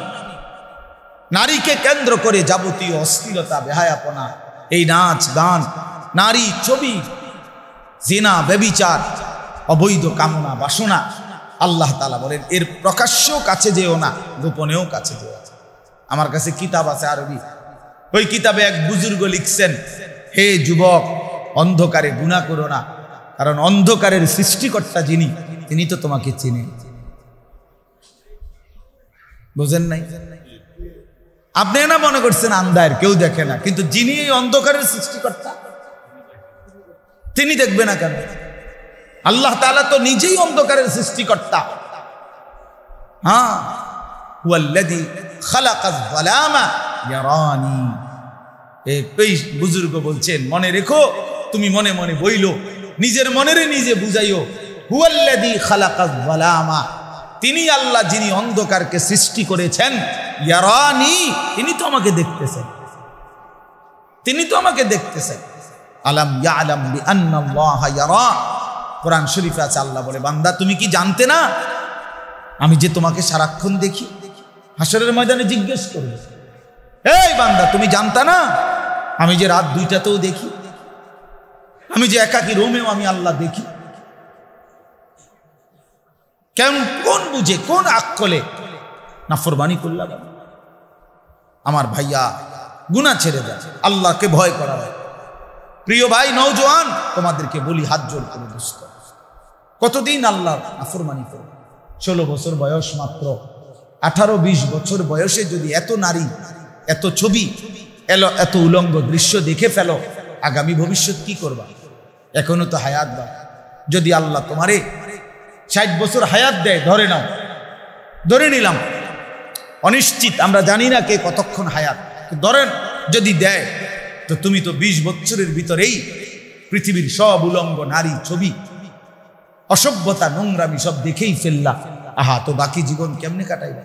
নারীকে কেন্দ্র করে যাবতীয় অশ্লীলতা, বেহায়াপনা, এই নাচ গান, নারী ছবি, জিনা, ব্যভিচার, অবৈধ কামনা বাসনা, আল্লাহ তাআলা বলেন এর প্রকাশ্যও কাছে যেও না, গোপনেও কাছে যেও না। আমার কাছে কিতাব আছে আরবি, ওই কিতাবে এক বুজুর্গ লিখছেন, হে যুবক অন্ধকারে গুনাহ করো না, কারণ অন্ধকারের সৃষ্টিকর্তা যিনি, তিনি তো তোমাকে চিনেন। বুঝেন নাই? আপনি না মনে করছেন আন্ধার কেউ দেখে না, কিন্তু যিনি এই অন্ধকারের সৃষ্টিকর্তা তিনি দেখবে না কেন? আল্লাহ তাআলা তো নিজেই অন্ধকারের সৃষ্টিকর্তা। হ্যাঁ, হুয়াল্লাযী খালাকায যালামা ইয়ারানি। এই বুজুর্গ বলছেন মনে রেখো, তুমি মনে মনে বইলো, নিজের মনেরে নিজে বুঝাইও, হুয়াল্লাযী খালাকায যালামা, তিনি আল্লাহ যিনি অন্ধকারকে সৃষ্টি করেছেন, ইয়ারানি, তিনি তো আমাকে দেখতেছেন, তিনি তো আমাকে দেখতেছেন। আলাম ইয়ালাম বিআন্নাল্লাহা ইয়ারা, কোরআন শরীফে আছে, আল্লাহ বলে বান্দা তুমি কি জানতে না আমি যে তোমাকে সারাক্ষণ দেখি? হাসরের ময়দানে জিজ্ঞেস করবে, এই বান্দা তুমি জানতা না আমি যে রাত 2টাতেও দেখি, আমি যে একাকী রুমেও আমি আল্লাহ দেখি? কেন, কোন বুঝে, কোন আকলে নাফরমানি করলাম? আমার ভাইয়া, গুনাহ ছেড়ে দেয়, আল্লাহকে ভয় করা হয়। প্রিয় ভাই নওজোয়ান, তোমাদেরকে বলি হাত জোর করে দোস্ত, কতদিন আল্লাহ নাফরমানি করবে? 16 বছর বয়স মাত্র, 18-20 বছর বয়সে যদি এত নারী, এত ছবি, এত উলঙ্গ দৃশ্য দেখে ফেলো, আগামী ভবিষ্যৎ কি করবা? এখনো তো হায়াত বা, যদি আল্লাহ তোমারে 60 বছর হায়াত দেয়, ধরে নাও, ধরে নিলাম, অনিশ্চিত, আমরা জানি না কে কতক্ষণ হায়াত, ধরেন যদি দেয়, তো তুমি তো 20 বছরের ভিতরেই পৃথিবীর সব উলঙ্গ নারী ছবি, অসভ্যতা, নোংরামি সব দেখেই ফেললা। আহা, তো বাকি জীবন কেমনে কাটাইবে?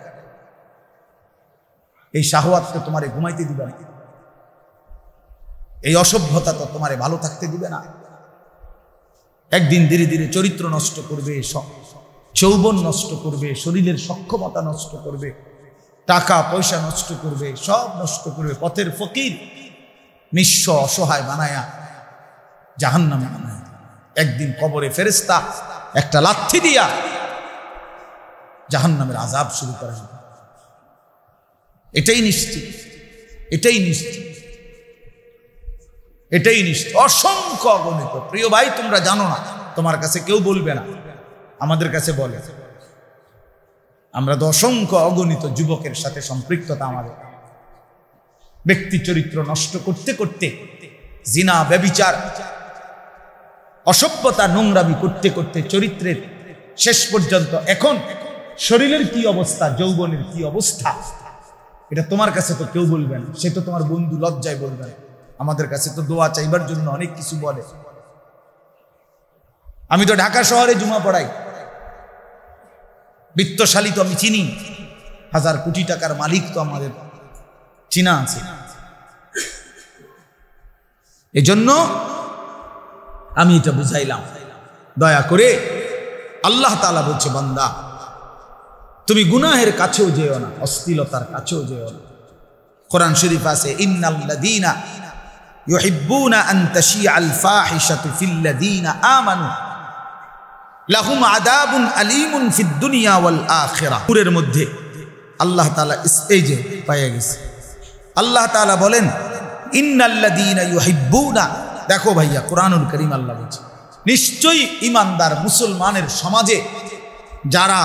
এই শাহওয়াত তো তোমারে ঘুমাইতে দিবে না, এই অসভ্যতা তো তোমারে ভালো থাকতে দিবে না। একদিন ধীরে ধীরে চরিত্র নষ্ট করবে, যৌবন নষ্ট করবে, শরীরের সক্ষমতা নষ্ট করবে, টাকা পয়সা নষ্ট করবে, সব নষ্ট করবে, পথের ফকির, নিঃস্ব অসহায় বানায়া জাহান্নামে বানায়। একদিন কবরে ফেরেশতা একটা লাথি দিয়া জাহান্নামের আযাব শুরু করে। এটাই নিশ্চিত, এটাই নিশ্চিত, এটাই নিশ্চিত। অসংখ্য অগণিত, প্রিয় ভাই তোমরা জানো না, তোমার কাছে কেউ বলবে না, আমাদের কাছে বলে। আমরা তো অসংখ্য অগণিত যুবকের সাথে সম্পৃক্ততা, আমাদের ব্যক্তি চরিত্র নষ্ট করতে করতে, জিনা, ব্যভিচার, অসভ্যতা, নোংরামি করতে করতে চরিত্রের শেষ পর্যন্ত এখন শরীরের কি অবস্থা, যৌবনের কি অবস্থা, এটা তোমার কাছে তো কেউ বলবে না, সে তো তোমার বন্ধু, লজ্জায় বলবে না। আমাদের কাছে তো দোয়া চাইবার জন্য অনেক কিছু বলে। আমি তো ঢাকা শহরে জুমা পড়াই, বিত্তশালী তো আমি চিনি, 1000 কোটি টাকার মালিক তো আমাদের চিনা আছে। এজন্য আমি এটা বুঝাইলাম, দয়া করে। আল্লাহ তাআলা বলছে, বান্দা তুমি গুনাহের কাছেও যেও না, অশ্লীলতার কাছেও যেও না। কোরআন শরীফ আছে, ইন্নাল্লাযীনা ইউহিব্বুনা আন তাশিআল ফাহিশাতু ফিল্লাযীনা আমানু লাহুম আযাবুন আলীমুন ফিদ দুনিয়া ওয়াল আখিরাহ। সূরার মধ্যে আল্লাহ তাআলা এই যে পাইয়া গেছে, আল্লাহ তাআলা বলেন ইন্নাল্লাযীনা ইউহিব্বুনা, দেখো ভাইয়া কোরআনুল কারীম আল্লাহ বলছে, নিশ্চয়ই ঈমানদার মুসলমানের সমাজে যারা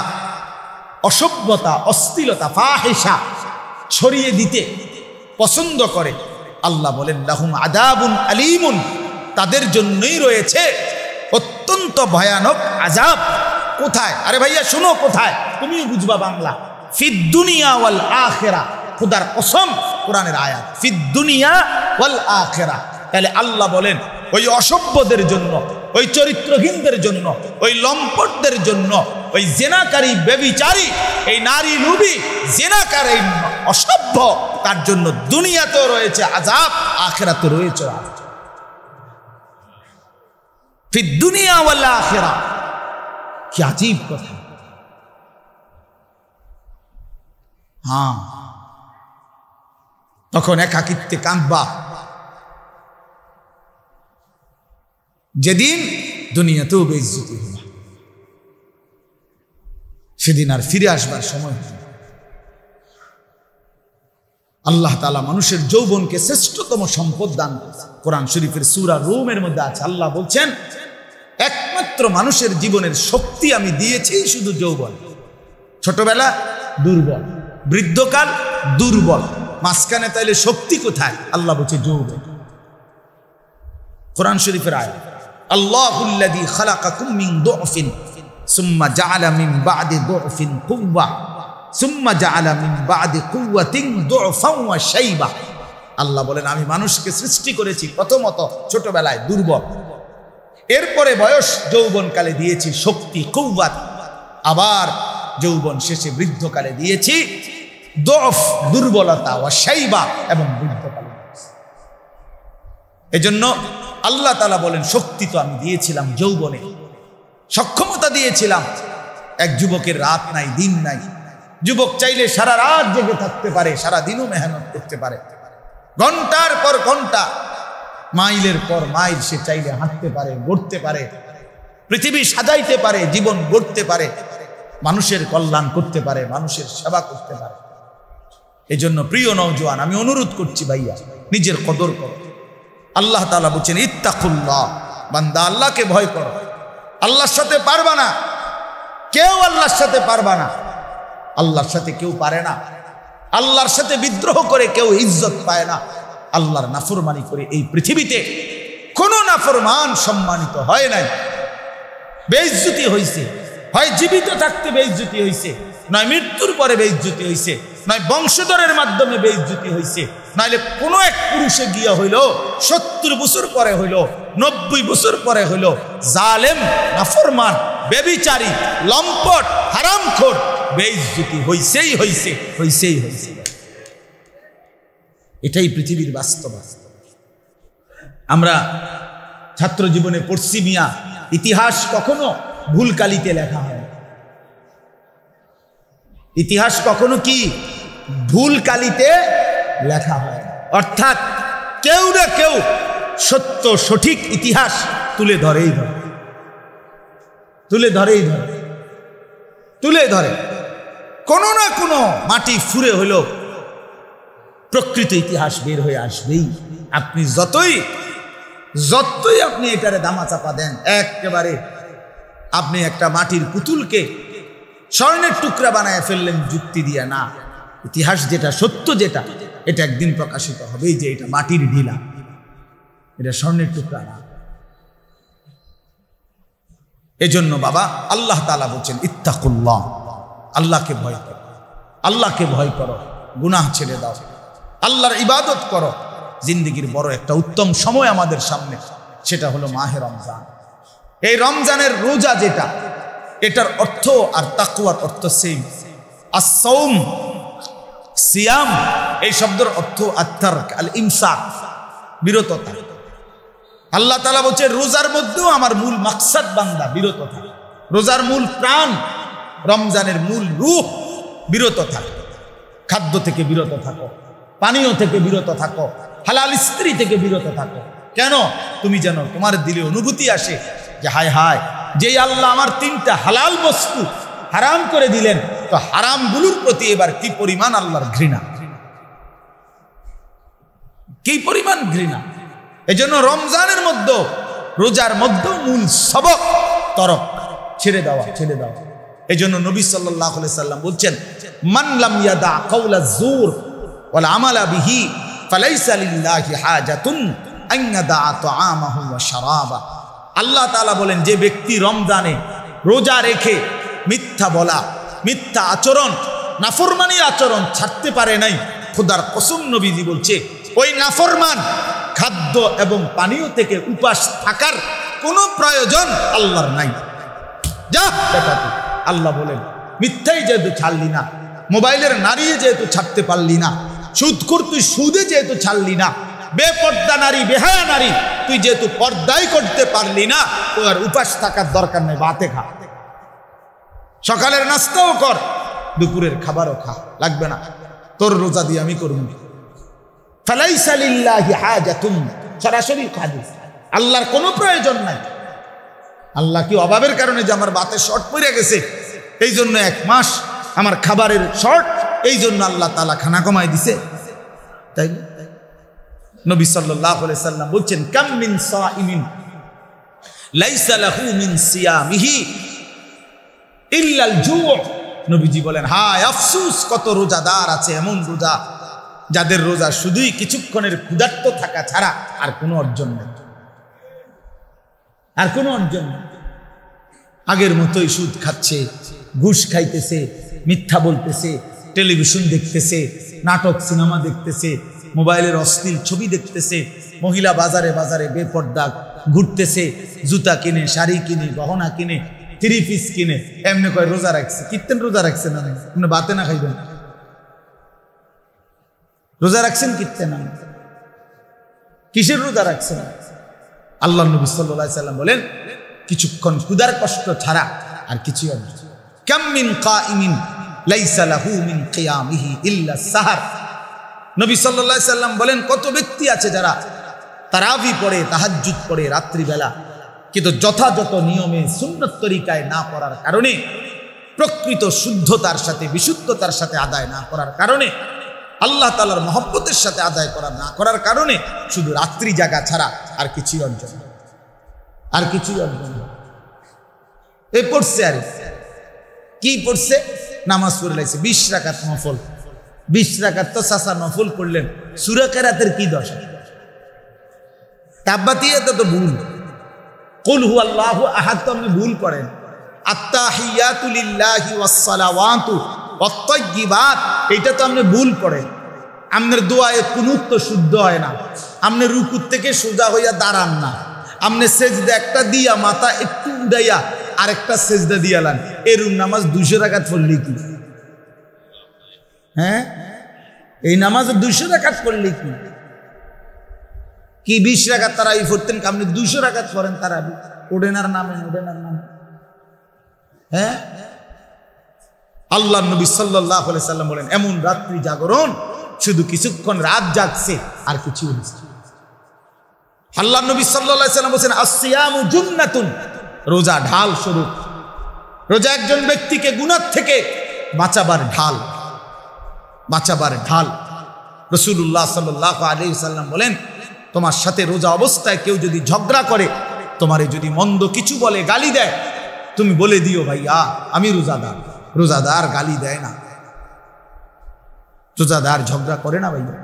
অসভ্যতা, অশ্লীলতা, ফাহিশা ছড়িয়ে দিতে পছন্দ করে, আল্লাহ বলেন লাহুম আযাবুন আলীমুন, তাদের জন্যই রয়েছে অত্যন্ত ভয়ানক আযাব। কোথায়? আরে ভাইয়া শোনো, কোথায়? তুমিও বুঝবা বাংলা। ফিদ দুনিয়া ওয়াল আখিরা, খোদার কসম, কোরআনের আয়াত, ফিদ দুনিয়া ওয়াল আখিরা। তাহলে আল্লাহ বলেন ওই অসভ্যদের জন্য, ওই চরিত্রহীনদের জন্য, ওই লম্পটদের জন্য, ওই জেনাকারী, ব্যভিচারী, এই নারী লুবি, জেনাকার, এই অসভ্য, তার জন্য দুনিয়াতেও রয়েছে আযাব, আখিরাতেও রয়েছে আযাব। ফিদ দুনিয়া ওয়াল আখিরা, কি আজীব কথা। হ্যাঁ, তখন একাকিত্বে কাঁদবা, যেদিন দুনিয়াতেও বেইজ্জতি হবে, সেদিন আর ফিরে আসবার সময় হবে। আল্লাহ তাআলা মানুষের যৌবনকে শ্রেষ্ঠতম সম্পদ দান করেছে। কোরআন শরীফের সূরা রুমের মধ্যে আছে, আল্লাহ বলছেন একমাত্র মানুষের জীবনের শক্তি আমি দিয়েছি শুধু যৌবন। ছোটবেলা দুর্বল, বৃদ্ধকাল দুর্বল, মাঝখানে তাইলে শক্তি কোথায়? আল্লাহ বলছে যৌবন। কোরআন শরীফের আয়াত, আল্লাহুল্লাযী খালাকাকুম মিন দু'ফিন সুম্মা জাআলা মিন বা'দি দু'ফিন কুওয়া সুম্মা জাআলা মিন বা'দি কুওয়াতিন দু'ফান ওয়া শাইবা। আল্লাহ বলেন আমি মানুষকে সৃষ্টি করেছি প্রথমত ছোটবেলায় দুর্বল, এরপরে বয়স যৌবনকালে দিয়েছি শক্তি, কুওয়াত, আবার যৌবন শেষে বৃদ্ধকালে দিয়েছি দফ দুর্বলতা ওয়া শাইবা এবং বৃদ্ধকালীন। এজন্য আল্লাহ তাআলা বলেন শক্তি তো আমি দিয়েছিলাম যৌবনে, সক্ষমতা দিয়েছিলাম। এক যুবকের রাত নাই দিন নাই, যুবক চাইলে সারা রাত জেগে থাকতে পারে, সারা দিনও মেহনত করতে পারে, ঘন্টার পর ঘন্টা মাইলের পর মাইল সে চাইলে হাঁটতে পারে, গড়তে পারে, পৃথিবী সাজাইতে পারে, জীবন গড়তে পারে, মানুষের কল্যাণ করতে পারে, মানুষের সেবা করতে পারে। এজন্য প্রিয় নওজোয়ান, আমি অনুরোধ করছি ভাইয়া, নিজের কদর করো। আল্লাহ তাআলা বলছেন ইত্তাকুল্লাহ, বান্দা আল্লাহকে ভয় করো। আল্লাহর সাথে পারবা না, কেউ আল্লাহর সাথে পারবা না, আল্লাহর সাথে কেউ পারে না। আল্লাহর সাথে বিদ্রোহ করে কেউ ইজ্জত পায় না। আল্লাহর নাফরমানি করে এই পৃথিবীতে কোনো নাফরমান সম্মানিত হয় নাই, বেইজ্জতি হয়েছে। হয় জীবিত থাকতে বেইজ্জতি হয়েছে, নয় মৃত্যুর পরে বেইজ্জতি হয়েছে, নয় বংশধরের মাধ্যমে বেইজ্জতি হয়েছে, নাইলে কোনো এক পুরুষে গিয়া হইল 70 বছর পরে হইল, 90 বছর পরে হইল, জালেম, নাফরমান, ব্যভিচারী, লম্পট, হারামখোর, বেইজ্জতি হইছেই হইছে, হইছেই হইছে। এটাই পৃথিবীর বাস্তব। আমরা ছাত্র জীবনে পড়ছি মিয়া, ইতিহাস কখনো ভুল কালিতে লেখা হয়। ইতিহাস কখনো কি ভুল কালিতে লেখা হয়, অর্থাৎ কেউ না কেউ সত্য সঠিক ইতিহাস তুলে ধরেই ধরে, তুলে ধরেই ধরে, তুলে ধরে। কোনো না কোনো মাটি ফুরে হলো প্রকৃত ইতিহাস বের হয়ে আসবেই। আপনি যতই আপনি এটারে দামাচাপা দেন, একেবারে আপনি একটা মাটির পুতুলকে স্বর্ণের টুকরা বানায় ফেললেন যুক্তি দিয়ে, না, ইতিহাস যেটা সত্য, যেটা এটা একদিন প্রকাশিত হবেই যে এটা মাটির ঢিলা, এটা স্বর্ণের টুকরা না। এজন্য বাবা আল্লাহ তাআলা বলছেন ইত্তাকুল্লাহ, আল্লাহকে ভয় করো, আল্লাহকে ভয় করো, গুনাহ ছেড়ে দাও, আল্লাহর ইবাদত করো। জিন্দেগির বড় একটা উত্তম সময় আমাদের সামনে, সেটা হলো মাহে রমজান। এই রমজানের রোজা যেটা, এটার অর্থ আর তাকওয়ার অর্থ সেম। as-সাওম, সিয়াম, এই শব্দের অর্থ আত-তারক, আল-ইমসাক, বিরততা। আল্লাহ তাআলা বলছে রোজার মধ্যেও আমার মূল মাকসাদ বান্দা বিরত থাকে। রোজার মূল প্রাণ, রমজানের মূল রূহ বিরত থাকে। খাদ্য থেকে বিরত থাকো, পানীয় থেকে বিরত থাকো, হালাল স্ত্রী থেকে বিরত থাকো। কেন? তুমি যেন তোমার দিলে অনুভূতি আসে যে হায় হায়, যেই আল্লাহ আমার 3টা হালাল বস্তু হারাম করে দিলেন, তো হারামগুলোর প্রতি এবার কি পরিমাণ আল্লাহর ঘৃণা, কি পরিমাণ ঘৃণা। এজন্য রমজানের মধ্যে, রোজার মধ্যে মূল সবক তরক, ছেড়ে দেওয়া, ছেড়ে দেওয়া। এজন্য নবী সাল্লাল্লাহু আলাইহি সাল্লাম বলছেন মান লাম ইয়াদা কাওলা যুর ওয়াল আমালা বিহি ফালাইসা লিল্লাহি হাজাতুন আন ইয়াদা তাআমাহু ওয়া শারাবা। আল্লাহ তাআলা বলেন যে ব্যক্তি রমজানে রোজা রেখে মিথ্যা বলা, মিথ্যা আচরণ, নাফরমানির আচরণ ছাড়তে পারে নাই, খোদার কসম নবীজি বলছে ওই নাফরমান খাদ্য এবং পানীয় থেকে উপাস থাকার কোনো প্রয়োজন আল্লাহর নাই। যা দেখা তুই, আল্লাহ বলেন মিথ্যাই যেহেতু ছাড়লি না, মোবাইলের নারী যেহেতু ছাড়তে পারলি না, সুদখোর তুই সুদে যেহেতু ছাড়লি না, বেপর্দা নারী, বেহায়া নারী তুই যেহেতু পর্দাই করতে পারলি না, তোর আর উপাস থাকার দরকার নেই, ভাতে খা, সকালের নাস্তাও কর, দুপুরের খাবারও খা, লাগবে না, তোর রোজা দিয়ে আমি করব। ফালাইসা লিল্লাহি হাজাতুন, সরাসরি হাদিস, আল্লাহর কোনো প্রয়োজন নাই। আল্লাহ কি অভাবের কারণে যে আমার বাতে শর্ট পড়ে গেছে, এই জন্য 1 মাস আমার খাবারের শর্ট, এই জন্য আল্লাহ তাআলা খানা কমাই দিছে? তাই নবী সাল্লাল্লাহু আলাইহি সাল্লাম বলছেন কাম মিন সাইমিন লাইসা লাহু মিন সিয়ামিহি ইল্লাল জু'। নবীজি বলেন হায় আফসোস, কত রোজাদার আছে এমন রোজা যাদের রোজা শুধুই কিছুক্ষণের ক্ষুধার্ত থাকা ছাড়া আর কোনো অর্জন নেই, আর কোনো অর্জন নেই। আগের মতোই সুদ খাচ্ছে, ঘুষ খাইতেছে, মিথ্যা বলতেছে, টেলিভিশন দেখতেছে, নাটক সিনেমা দেখতেছে, মোবাইলের অশ্লীল ছবি দেখতেছে, মহিলা বাজারে বাজারে বেপর্দা ঘুরতেছে, জুতা কিনে, শাড়ি কিনে, গহনা কিনে, 3 পিস কিনে, এমনি কয় রোজা রাখছে। কীর্তেন রোজা রাখছে না, আপনি বাতে না খাইবেন, রোজা রাখছেন কিত্তে না? কিসের রোজা রাখছেন? আল্লাহ নবী সাল্লাল্লাহু আলাইহি সাল্লাম বলেন কিছুক্ষণ ক্ষুধার কষ্ট ছাড়া আর কিছু না। কাম মিন কাইমিন লাইসা লাহু মিন কিয়ামিহি ইল্লা সাহার। নবী সাল্লাল্লাহু আলাইহি সাল্লাম বলেন কত ব্যক্তি আছে যারা তারাবি পড়ে, তাহাজ্জুদ পড়ে রাত্রিবেলা, কিন্তু যথাযথ নিয়মে সুন্নত তরিকায় না পড়ার কারণে, প্রকৃত শুদ্ধতার সাথে বিশুদ্ধতার সাথে আদায় না করার কারণে, আল্লাহ তাআলার মহব্বতের সাথে আদায় করা না করার কারণে শুধু রাত্রি জাগা ছাড়া আর কিছুই অর্জন, আর কিছুই অর্জন। এই পড়ছে আর কি পড়ছে? নামাজ পড়ে লাইছে 20 রাকাত নফল। 20 রাকাত তো সাসা নফল পড়লেন, সূরা কিরাতের কি দশা? তাব্বাতিয়াতে তো ভুল, কুল হুয়াল্লাহু আহাদ তো আপনি ভুল করেন, আত্তাহিয়াতু লিল্লাহি ওয়াস সালাওয়াতু ওয়াত তাইয়্যিবাত এটা তো আপনি ভুল করেন। আপনার দোয়ায়ে কুনুত তো শুদ্ধ হয় না, আপনি রুকুর থেকে সোজা হইয়া দাঁড়ান না, আপনি সেজদা একটা দিয়া মাথা একটু উড়াইয়া আরেকটা সেজদা দিয়ালেন, এরকম নামাজ 200 রাকাত পড়লে কি? হ্যাঁ, এই নামাজ 200 রাকাত পড়লে কি? কি 20 রাকাত তারাবি পড়তেন, আপনি 200 রাকাত পড়েন তারাবি, ওডেনার নামে ওডেনার নামে। হ্যাঁ, আল্লাহ নবী সাল্লাল্লাহু আলাইহি সাল্লাম বলেন এমন রাত্রি জাগরণ শুধু কিছুক্ষণ রাত জাগছে আর কিছু হচ্ছে। আল্লাহ নবী সাল্লাল্লাহু আলাইহি সাল্লাম বলেন আসসিয়ামু জুন্নাতুন, রোজা ঢাল স্বরূপ। রোজা একজন ব্যক্তিকে গুনাহ থেকে বাঁচাবার ঢাল, বাঁচাবার ঢাল। রাসূলুল্লাহ সাল্লাল্লাহু আলাইহি সাল্লাম বলেন তোমার সাথে রোজা অবস্থায় কেউ যদি ঝগড়া করে, তোমারে যদি মন্দ কিছু বলে, গালি দেয়, তুমি বলে দিও ভাইয়া আমি রোজাদার। রোজাদার গালি দেয় না, রোজাদার ঝগড়া করে না ভাইয়া,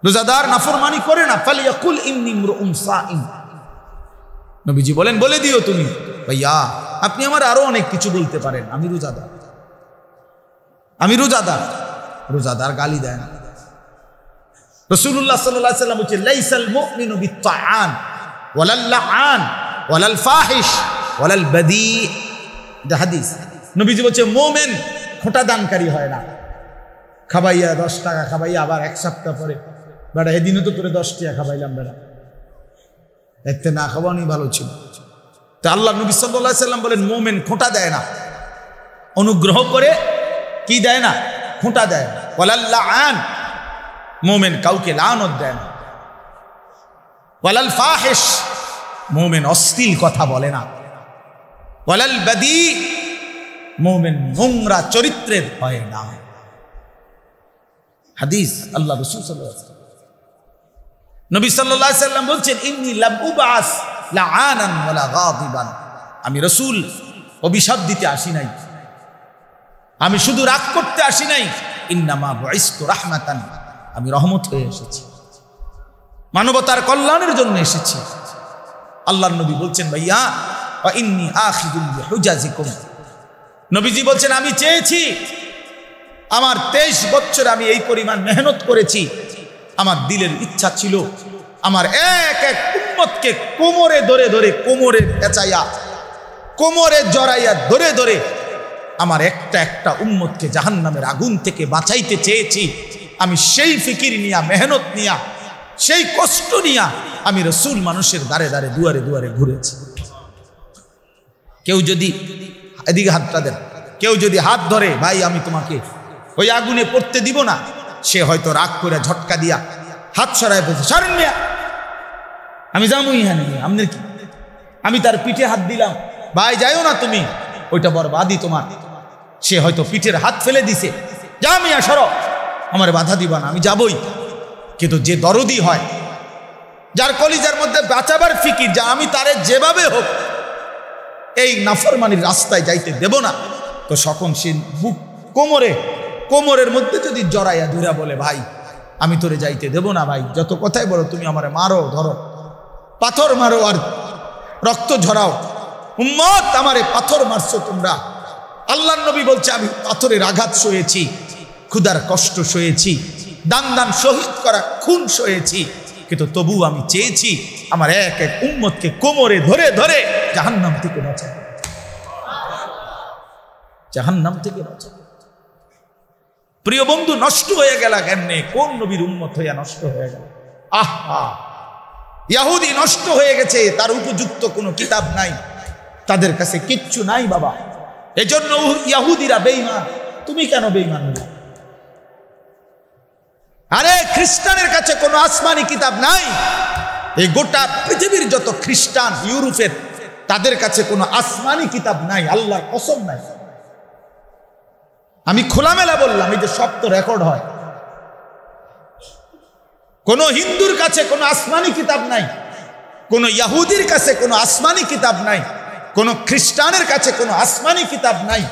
রোজাদার নাফরমানি করে না। ফালিয়াকুল ইন্নী ইমরুউন সাইম, নবীজি বলেন বলে দিও তুমি ভাইয়া আপনি আমার আরো অনেক কিছু বলতে পারেন, আমি রোজাদার, আমি রোজাদার। রোজাদার গালি দেয় না। রাসূলুল্লাহ সাল্লাল্লাহু আলাইহি ওয়াসাল্লাম বলেন লাইসাল মুমিনু বিত্তাআন ওয়ালাল লাআন ওয়ালাল ফাহিশ ওয়ালাল বাদী, এটা হাদিস। নবীজি বলেন মুমিন খোঁটা দানকারী হয় না, খাবাইয়া 10 টাকা খাবাইয়া আবার এক সপ্তাহ পরে বেটা এদিনও তো তোরে 10 টাকা খাবাইলাম বেটা, এতে না খাওয়ানি ভালো ছিল। তা আল্লাহ নবী সাল্লাল্লাহু আলাইহি সাল্লাম বলেন মুমিন খোঁটা দেয় না, অনুগ্রহ করে কি দেয় না? খোঁটা দেয় না। ওয়ালাল লাআন, মুমিন কাউকে লানত দেয় না। ওয়ালাল ফাহিশ, মুমিন অশ্লীল কথা বলে না। ওয়ালাল বাদী, মুমিন নোংরা চরিত্রের হয় না। হাদিস আল্লাহ রাসূল সাল্লাল্লাহু আলাইহি ওয়াসাল্লাম। নবী সাল্লাল্লাহু আলাইহি ওয়াসাল্লাম বলছেন ইন্নী লাম উবাস লাআনান ওয়ালা গাদিবান, আমি রাসূল অভিশাপ দিতে আসি নাই, আমি শুধু রাগ করতে আসি নাই। ইন্নামা বুইসতু রাহমাতান, আমি রহমত হয়ে এসেছি, মানবতার কল্যাণের জন্য এসেছি। আল্লাহর নবী বলছেন ভাইয়া ওয়া ইন্নী আখিযুল বিহুজাজিকুম, নবীজি বলছেন আমি চেয়েছি, আমার 23 বছর আমি এই পরিমাণ মেহনত করেছি, আমার দিলের ইচ্ছা ছিল আমার এক এক উম্মতকে কোমরে ধরে ধরে, কোমরে পেঁচাইয়া, কোমরে জড়াইয়া ধরে ধরে আমার একটা একটা উম্মতকে জাহান্নামের আগুন থেকে বাঁচাইতে চেয়েছি। আমি সেই ফিকির নিয়া, মেহনত নিয়া, সেই কষ্ট নিয়া আমি রাসূল মানুষের দ্বারে দ্বারে দুয়ারে দুয়ারে ঘুরেছি। কেউ যদি এদিকে হাতটা দেন, কেউ যদি হাত ধরে ভাই আমি তোমাকে ওই আগুনে পড়তে দিব না, সে হয়তো রাগ করে ঝটকা দিয়া হাত সরায় ফেলছে, সরেন মিয়া আমি যাবো ইহানে, আপনার কি? আমি তার পিঠে হাত দিলাম, ভাই যাইও না তুমি, ওইটা বরবাদি তোমার। সে হয়তো পিঠের হাত ফেলে দিছে, যা মিয়া সরো, আমার বাধা দিবা না, আমি যাবই। কিন্তু যে দরদি হয়, যার কলিজার মধ্যে বাঁচাবার ফিকির, যা আমি তারে যেভাবে হোক এই নাফরমানির রাস্তায় যাইতে দেব না, তো সকল সে বুক কোমরে, কোমরের মধ্যে যদি জড়াইয়া ধরা বলে ভাই আমি তোরে যাইতে দেব না, ভাই যত কথাই বলো তুমি আমারে মারো, ধরো, পাথর মারো আর রক্ত ঝরাও, উম্মত আমারে পাথর মারছো তোমরা। আল্লাহর নবী বলছে আমি পাথরের আঘাত সয়েছি, ক্ষুধার কষ্ট সয়েছি, দান দান শহীদ করা খুন সয়েছি, কিন্তু তবু আমি চেয়েছি আমার এক এক উম্মতকে কোমরে ধরে ধরে জাহান্নাম থেকে বাঁচাবো, জাহান্নাম থেকে বাঁচাবো। প্রিয় বন্ধু, নষ্ট হয়ে গেল কেমনে? কোন নবীর উম্মত হইয়া নষ্ট হয়ে গেল? আহা, ইহুদি নষ্ট হয়ে গেছে, তার উপযুক্ত কোনো কিতাব নাই, তাদের কাছে কিচ্ছু নাই বাবা। এজন্য ইহুদিরা বেঈমান। তুমি কেন বেঈমান হলে? আরে খ্রিস্টানের কাছে কোনো আসমানি কিতাব নাই। এই গোটা পৃথিবীর যত খ্রিস্টান ইউরোপের, তাদের কাছে কোনো আসমানি কিতাব নাই, আল্লাহর কসম নাই। আমি খোলামেলা বললাম, এই যে সব তো রেকর্ড হয়। কোন হিন্দুর কাছে কোনো আসমানি কিতাব নাই, কোন ইহুদির কাছে কোনো আসমানি কিতাব নাই, কোন খ্রিস্টানের কাছে কোনো আসমানি কিতাব নাই,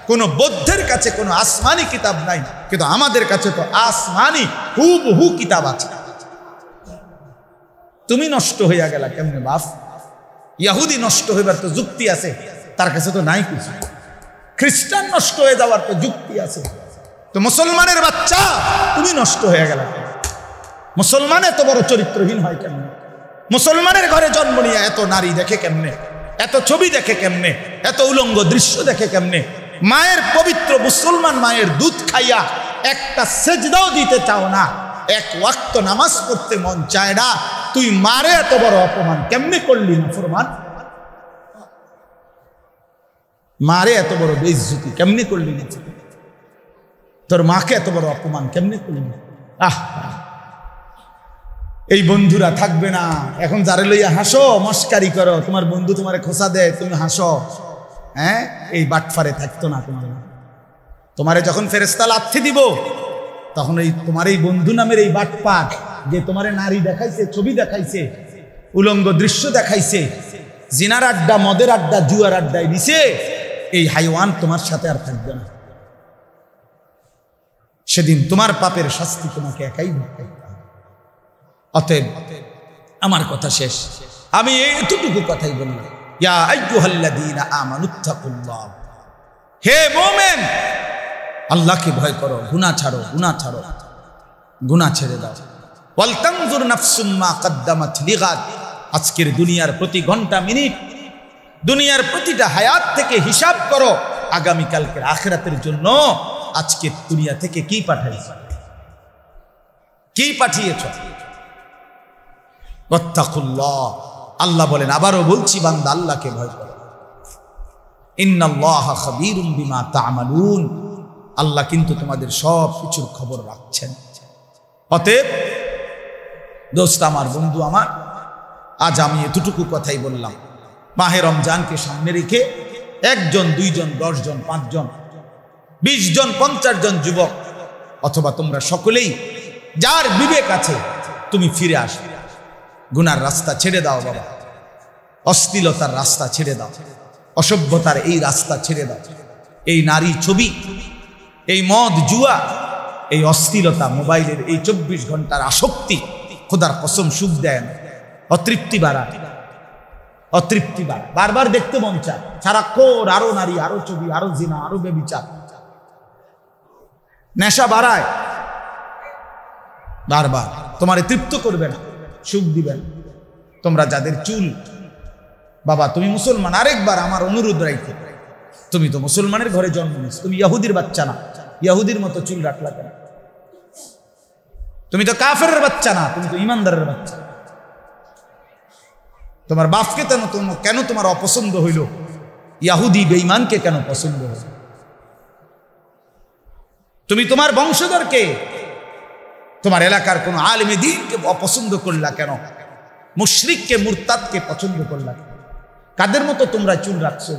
কোন বৌদ্ধের কাছে কোনো আসমানি কিতাব নাই। কিন্তু আমাদের কাছে তো আসমানি হুবহু কিতাব আছে। তুমি নষ্ট হইয়া গেলা কেমনে বাপ? ইহুদি নষ্ট হইবার তো যুক্তি আছে, তার কাছে তো নাই কিছু। খ্রিস্টান নষ্ট হয়ে যাওয়ার তো যুক্তি আছে। তো মুসলমানের বাচ্চা তুমি নষ্ট হয়ে গেল। মুসলমান এত বড় চরিত্রহীন হয় কেমনে? মুসলমানের ঘরে জন্ম নিয়ে এত নারী দেখে কেমনে? এত ছবি দেখে কেমনে? এত উলঙ্গ দৃশ্য দেখে কেমনে? মায়ের পবিত্র মুসলমান মায়ের দুধ খাইয়া একটা সেজদাও দিতে চাও না, এক ওয়াক্ত নামাজ পড়তে মন চায় না, তুই মারে এত বড় অপমান কেমনে করলি? নাফরমান, মারে এত বড় বেইজ্জতি কেমনে করলি? তোর মাকে এত বড় অপমান কেমনে করলি? আহ, এই বন্ধুরা থাকবে না। এখন যারে লইয়া হাসো, মস্কারি করো, তোমার বন্ধু তোমারে খোঁচা দেয়, তুমি হাসো, হ্যাঁ, এই বাটফারে থাকতো না। তোমারে যখন ফেরেশতা লাথি দিব, তখন এই তোমার এই বন্ধু নামের এই বাটপাট, যে তোমারে নারী দেখাইছে, ছবি দেখাইছে, উলঙ্গ দৃশ্য দেখাইছে, জিনার আড্ডা, মদের আড্ডা, জুয়ার আড্ডায় দিছে, এই হাইওয়ান তোমার সাথে আর থাকবে না। সেদিন তোমার পাপের শাস্তি তোমাকে একাই ভোগ করতে হবে। অতএব আমার কথা শেষ, আমি এতটুকু কথাই বললাম, ইয়া আইয়ুহাল্লাযীনা আমানুত্তাকুল্লাহ, হে মুমিন, আল্লাহকে ভয় করো, গুনাহ ছাড়ো, গুনাহ ছাড়ো, গুনাহ ছেড়ে দাও। ওয়াল তানজুর নাফসুম মা কদ্দামাত লিগাদ, আজকের দুনিয়ার প্রতি ঘন্টা মিনিট, দুনিয়ার প্রতিটা হায়াত থেকে হিসাব করো আগামীকালকের আখিরাতের জন্য আজকের দুনিয়া থেকে কি পাঠাইছ, কি পাঠিয়েছ। ওয়াত্তাকুল্লাহ, আল্লাহ বলেন, আবারও বলছি বান্দা আল্লাহকে ভয় করো। ইন্নাল্লাহা খাবীরুম বিমা তা'মালুন, আল্লাহ কিন্তু তোমাদের সব কিছুর খবর রাখছেন। অতএব দোস্ত আমার, বন্ধু আমার, আজ আমি এতটুকু কথাই বললাম। মাহে রমজানকে সামনে রেখে 1 জন, 2 জন, 10 জন, 5 জন, 20 জন, 50 জন যুবক, অথবা তোমরা সকলেই যার বিবেক আছে, তুমি ফিরে আসো, গুনার রাস্তা ছেড়ে দাও বাবা, অশ্লীলতার রাস্তা ছেড়ে দাও, অসভ্যতার এই রাস্তা ছেড়ে দাও। এই নারী ছবি, এই মদ জুয়া, এই অশ্লীলতা, মোবাইলের এই 24 ঘন্টার আসক্তি, খোদার কসম সুখ দেয় না, অতৃপ্তি বাড়ায়, অতৃপ্তি বাড়ায়, বারবার দেখতে মন চায়, সারাক্ষণ আরো নারী, আরো ছবি, আরো জিনা, আরো বেবিচার, নেশা বাড়ায়, বারবার তোমারে তৃপ্ত করবে না, সুখ দিবে না। তোমরা যাদের চুল, বাবা তুমি মুসলমান, আরেকবার আমার অনুরোধ রাখতে, তুমি তো মুসলমানের ঘরে জন্ম নিয়েছ, তুমি ইহুদির বাচ্চা না, ইহুদির মতো চুল রাখলা কেন? তুমি তো কাফেরের বাচ্চা না, তুমি তো ইমানদারের বাচ্চা। তোমার বাপকে কেন তোমার অপছন্দ হইল? ইহুদি বেঈমানকে কেন পছন্দ হইল? তুমি তোমার বংশধরকে, তোমার এলাকার কোন আলেমে দ্বীনকে অপছন্দ করলা কেন? মুশরিককে, মুরতাদকে পছন্দ করলা কেন? কাদের মতো তোমরা চুল রাখছো?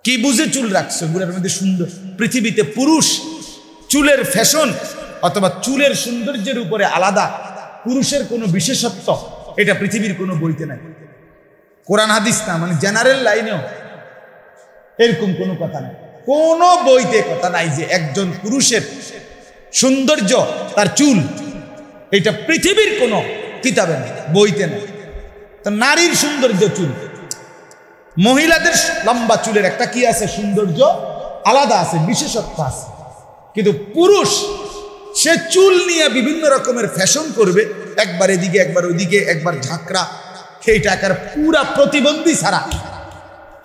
কি বুঝে চুল রাখছো? গুলোর মধ্যে সুন্দর, পৃথিবীতে পুরুষ চুলের ফ্যাশন অথবা চুলের সৌন্দর্যের উপরে আলাদা পুরুষের কোনো বিশেষত্ব, এটা পৃথিবীর কোনো বইতে নাই, কোরআন হাদিস না, মানে জেনারেল লাইনেও এরকম কোনো কথা নাই, কোনো বইতে কথা নাই যে একজন পুরুষের সৌন্দর্য তার চুল, এটা পৃথিবীর কোনো কিতাবে নেই, বইতে নেই। তো নারীর সৌন্দর্য চুল, মহিলাদের লম্বা চুলের একটা কি আছে, সৌন্দর্য আলাদা আছে, বিশেষত্ব আছে। কিন্তু পুরুষ সে চুল নিয়ে বিভিন্ন রকমের ফ্যাশন করবে, একবার এদিকে, একবার ওইদিকে, একবার ঝাঁকড়া, সেইটা একার পুরা প্রতিবন্ধী ছাড়া,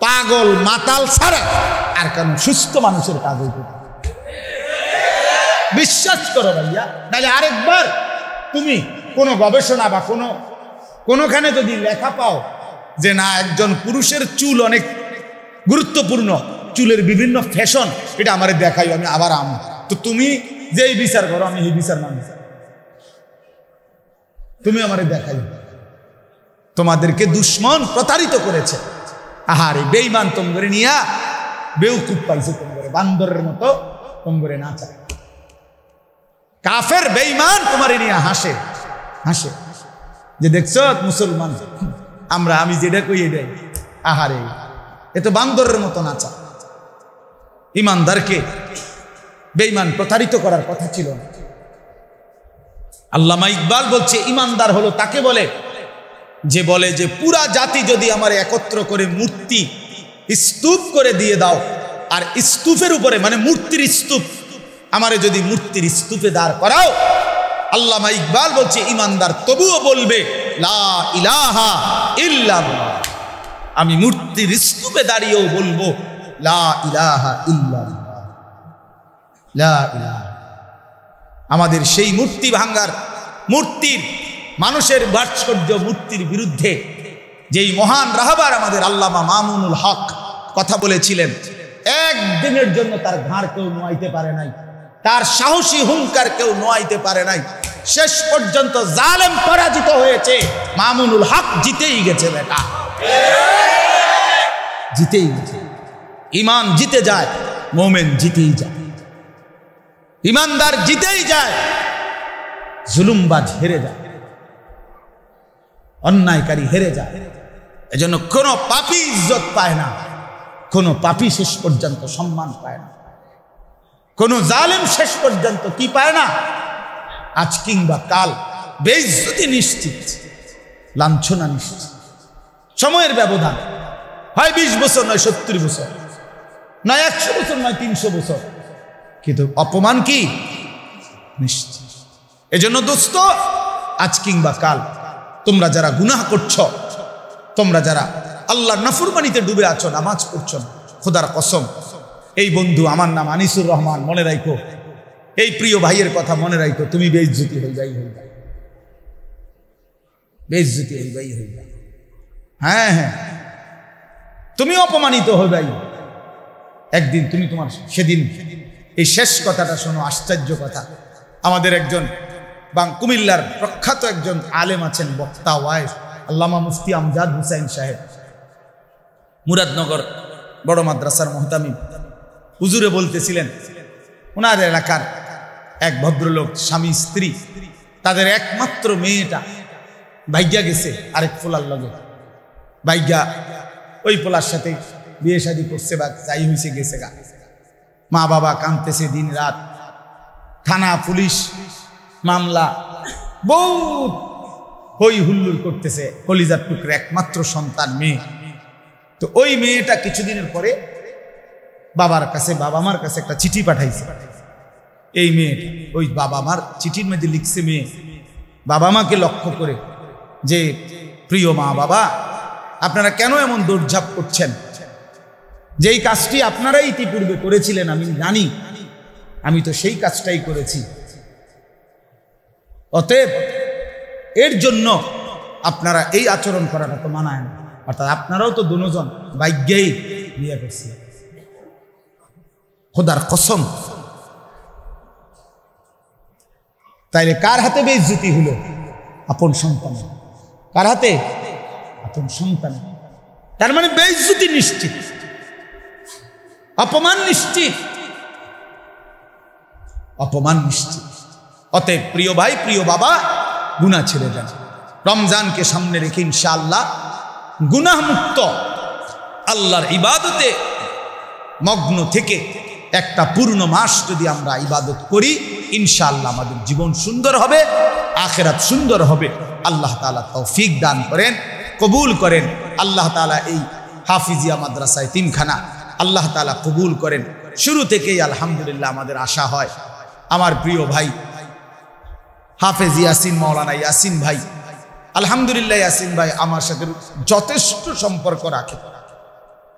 পাগল মাতাল ছাড়া আর কারণ সুস্থ মানুষের কাজ হইতে। বিশ্বাস করো ভাইয়া, নাহলে আরেকবার তুমি কোনো গবেষণা বা কোনোখানে যদি লেখা পাও যে না একজন পুরুষের চুল অনেক গুরুত্বপূর্ণ, চুলের বিভিন্ন ফ্যাশন, এটা আমারে দেখাই, আমি আবার তো তুমি যেই বিচার করো আমি এই বিচার মানি, তুমি আমারে দেখাই। তোমাদেরকে দুশ্মন প্রতারিত করেছে, আহারে বেঈমান তোমরে নিয়া বেউকুফ পাইছে, তোমরে বান্দরের মতো তোমরে নাচা। কাফের বেঈমান তোমারে নিয়ে হাসে হাসে, যে দেখছো মুসলমান আমরা, আমি যেটা কই এটাই, আহারে এ তো বান্দরের মতো নাচা। ইমানদারকে বেঈমান প্রতারিত করার কথা ছিল না। আল্লামা ইকবাল বলছে ইমানদার হলো তাকে বলে যে বলে যে পুরা জাতি যদি আমার একত্র করে মূর্তি স্তূপ করে দিয়ে দাও, আর স্তূপের উপরে মানে মূর্তির স্তূপ, আমারে যদি মূর্তির স্তূপে দাঁড় করাও, আল্লামা ইকবাল বলছে ইমানদার তবুও বলবে লা ইলাহা ইল্লাল্লাহ, আমি মূর্তির স্তূপে দাঁড়িয়েও বলবো লা ইলাহা ইল্লাল্লাহ, লা ইলাহা। আমাদের সেই মূর্তি ভাঙ্গার, মূর্তির মানুষের ভাস্কর্য মূর্তির বিরুদ্ধে যেই মহান রাহবার আমাদের আল্লামা মামুনুল হক কথা বলেছিলেন, একদিনের জন্য তার ঘাড় কেউ নোয়াইতে পারে নাই, তার সাহসী হুঙ্কার কেউ নোয়াইতে পারে নাই। শেষ পর্যন্ত জালেম পরাজিত হয়েছে, মামুনুল হক জিতেই গেছে। বেটা জিতেই গেছে। ইমান জিতে যায়, মোমেন জিতেই যায়, ইমানদার জিতেই যায়, জুলুমবাজ হেরে যায়, অন্যায়কারী হেরে যায়। এজন্য কোনো পাপী ইজ্জত পায় না, কোনো পাপী শেষ পর্যন্ত সম্মান পায় না, কোন জালেম শেষ পর্যন্ত কি পায় না, আজ কিংবা কাল বেইজ্জতি নিশ্চিত, লাঞ্ছনা নিশ্চিত। সময়ের ব্যবধান, হয় 20 বছর, নয় 70 বছর, নয় 100 বছর, নয় 300 বছর, কিন্তু অপমান কি নিশ্চিত। এজন্য দোস্ত, আজ কিংবা কাল তোমরা যারা গুনাহ করছো, তোমরা যারা আল্লাহর নাফরমানিতে ডুবে আছো, নামাজ পড়ছো না, খোদার কসম, এই বন্ধু আমার নাম আনিসুর রহমান, মনে রাখো, এই প্রিয় ভাইয়ের কথা মনে রাখো, তুমি বেইজ্জতি হইবাই হইবা, বেইজ্জতি হইবাই হইবা। হ্যাঁ হ্যাঁ, তুমি অপমানিত হইবাই একদিন। তুমি তোমার সেদিন এই শেষ কথাটা শোনো, আশ্চর্য কথা। আমাদের একজন কুমিল্লার প্রখ্যাত একজন আলেম আছেন, বক্তা ওয়াইজ, আল্লামা মুফতি আমজাদ হুসাইন সাহেব, মুরাদনগর বড় মাদ্রাসার মুহতামিম, হুজুরে বলতেছিলেন ওনার এলাকার এক ভদ্রলোক, স্বামী স্ত্রী, তাদের একমাত্র মেয়েটা ভাইগা গেছে আরেক পোলার লগে, ভাইগা ওই পোলার সাথে বিয়ে শাদী করছে বা যাই হয়েছে গেছে গা। মা বাবা কাঁদতেছে দিন রাত, থানা পুলিশ মামলা, বহুত হই হুল্লুর করতেছে, কলিজার টুকরে একমাত্র সন্তান মেয়ে। তো ওই মেয়েটা কিছুদিনের পরে বাবার কাছে, বাবা মার কাছে একটা চিঠি পাঠাইছে। এই মেয়েটা ওই বাবা মার চিঠির মধ্যে লিখছে মেয়ে বাবা মাকে লক্ষ্য করে যে প্রিয় মা বাবা, আপনারা কেন এমন দৌড়ঝাঁপ করছেন? যেই কাজটি আপনারাই ইতিপূর্বে করেছিলেন আমি জানি, আমি তো সেই কাজটাই করেছি, অতএব এর জন্য আপনারা এই আচরণ করাটা তো মানায় না। অর্থাৎ আপনারাও তো দুজন ভাগ্যেই বিয়ে করছে, খোদার কসম। তাইলে কার হাতে বেইজ্জতি হলো? আপন সন্তান। কার হাতে? আপন সন্তান। তার মানে বেইজ্জতি নিশ্চিত, অপমান নিশ্চিত, অপমান নিশ্চিত। অতএব প্রিয় ভাই, প্রিয় বাবা, গুনাহ ছেড়ে যান। রমজানকে সামনে রেখে ইনশাআল্লাহ গুনাহ মুক্ত আল্লাহর ইবাদতে মগ্ন থেকে একটা পূর্ণ মাস যদি আমরা ইবাদত করি, ইনশাআল্লাহ আমাদের জীবন সুন্দর হবে, আখিরাত সুন্দর হবে। আল্লাহ তাআলা তৌফিক দান করেন, কবুল করেন। আল্লাহ তাআলা এই হাফিজিয়া মাদ্রাসা এতিমখানা আল্লাহ তাআলা কবুল করেন। শুরু থেকেই আলহামদুলিল্লাহ আমাদের আশা হয়, আমার প্রিয় ভাই হাফেজ ইয়াসিন, মাওলানা ইয়াসিন ভাই, আলহামদুলিল্লাহ ইয়াসিন ভাই আমার সাথে যথেষ্ট সম্পর্ক রাখে,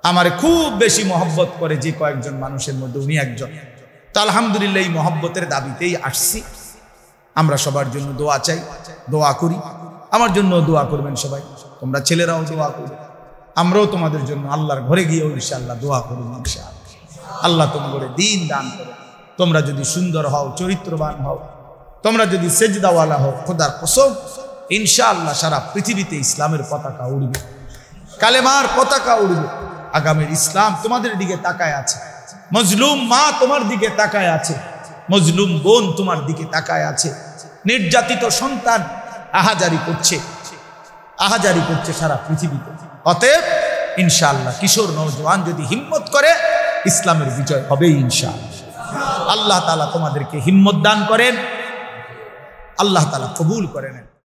আমারে খুব বেশি মহব্বত করে যে কয়েকজন মানুষের মধ্যে উনি একজন। তো আলহামদুলিল্লাহ এই মহব্বতের দাবিতেই আসছি। আমরা সবার জন্য দোয়া চাই, দোয়া করি। আমার জন্য দোয়া করবেন সবাই, তোমরা ছেলেরাও দোয়া করবে, আমরাও তোমাদের জন্য আল্লাহর ঘরে গিয়েও ইনশাআল্লাহ দোয়া করব ইনশাআল্লাহ। আল্লাহ তোমাদের দিন দান করে, তোমরা যদি সুন্দর হও, চরিত্রবান হও, তোমরা যদি সেজদাওয়ালা হও, খোদার কসম ইনশাআল্লাহ সারা পৃথিবীতে ইসলামের পতাকা উড়বে, কালেমার পতাকা উড়বে। আগামীর ইসলাম তোমাদের দিকে তাকায় আছে, মজলুম মা তোমার দিকে তাকায় আছে, মজলুম বোন তোমার দিকে তাকায় আছে, নির্যাতিত সন্তান আহাজারি করছে সারা পৃথিবীতে। অতএব ইনশাআল্লাহ কিশোর নওজোয়ান যদি হিম্মত করে, ইসলামের বিজয় হবেই ইনশাআল্লাহ। আল্লাহ তাআলা তোমাদেরকে হিম্মত দান করেন, আল্লাহ তাআলা কবুল করে নেন।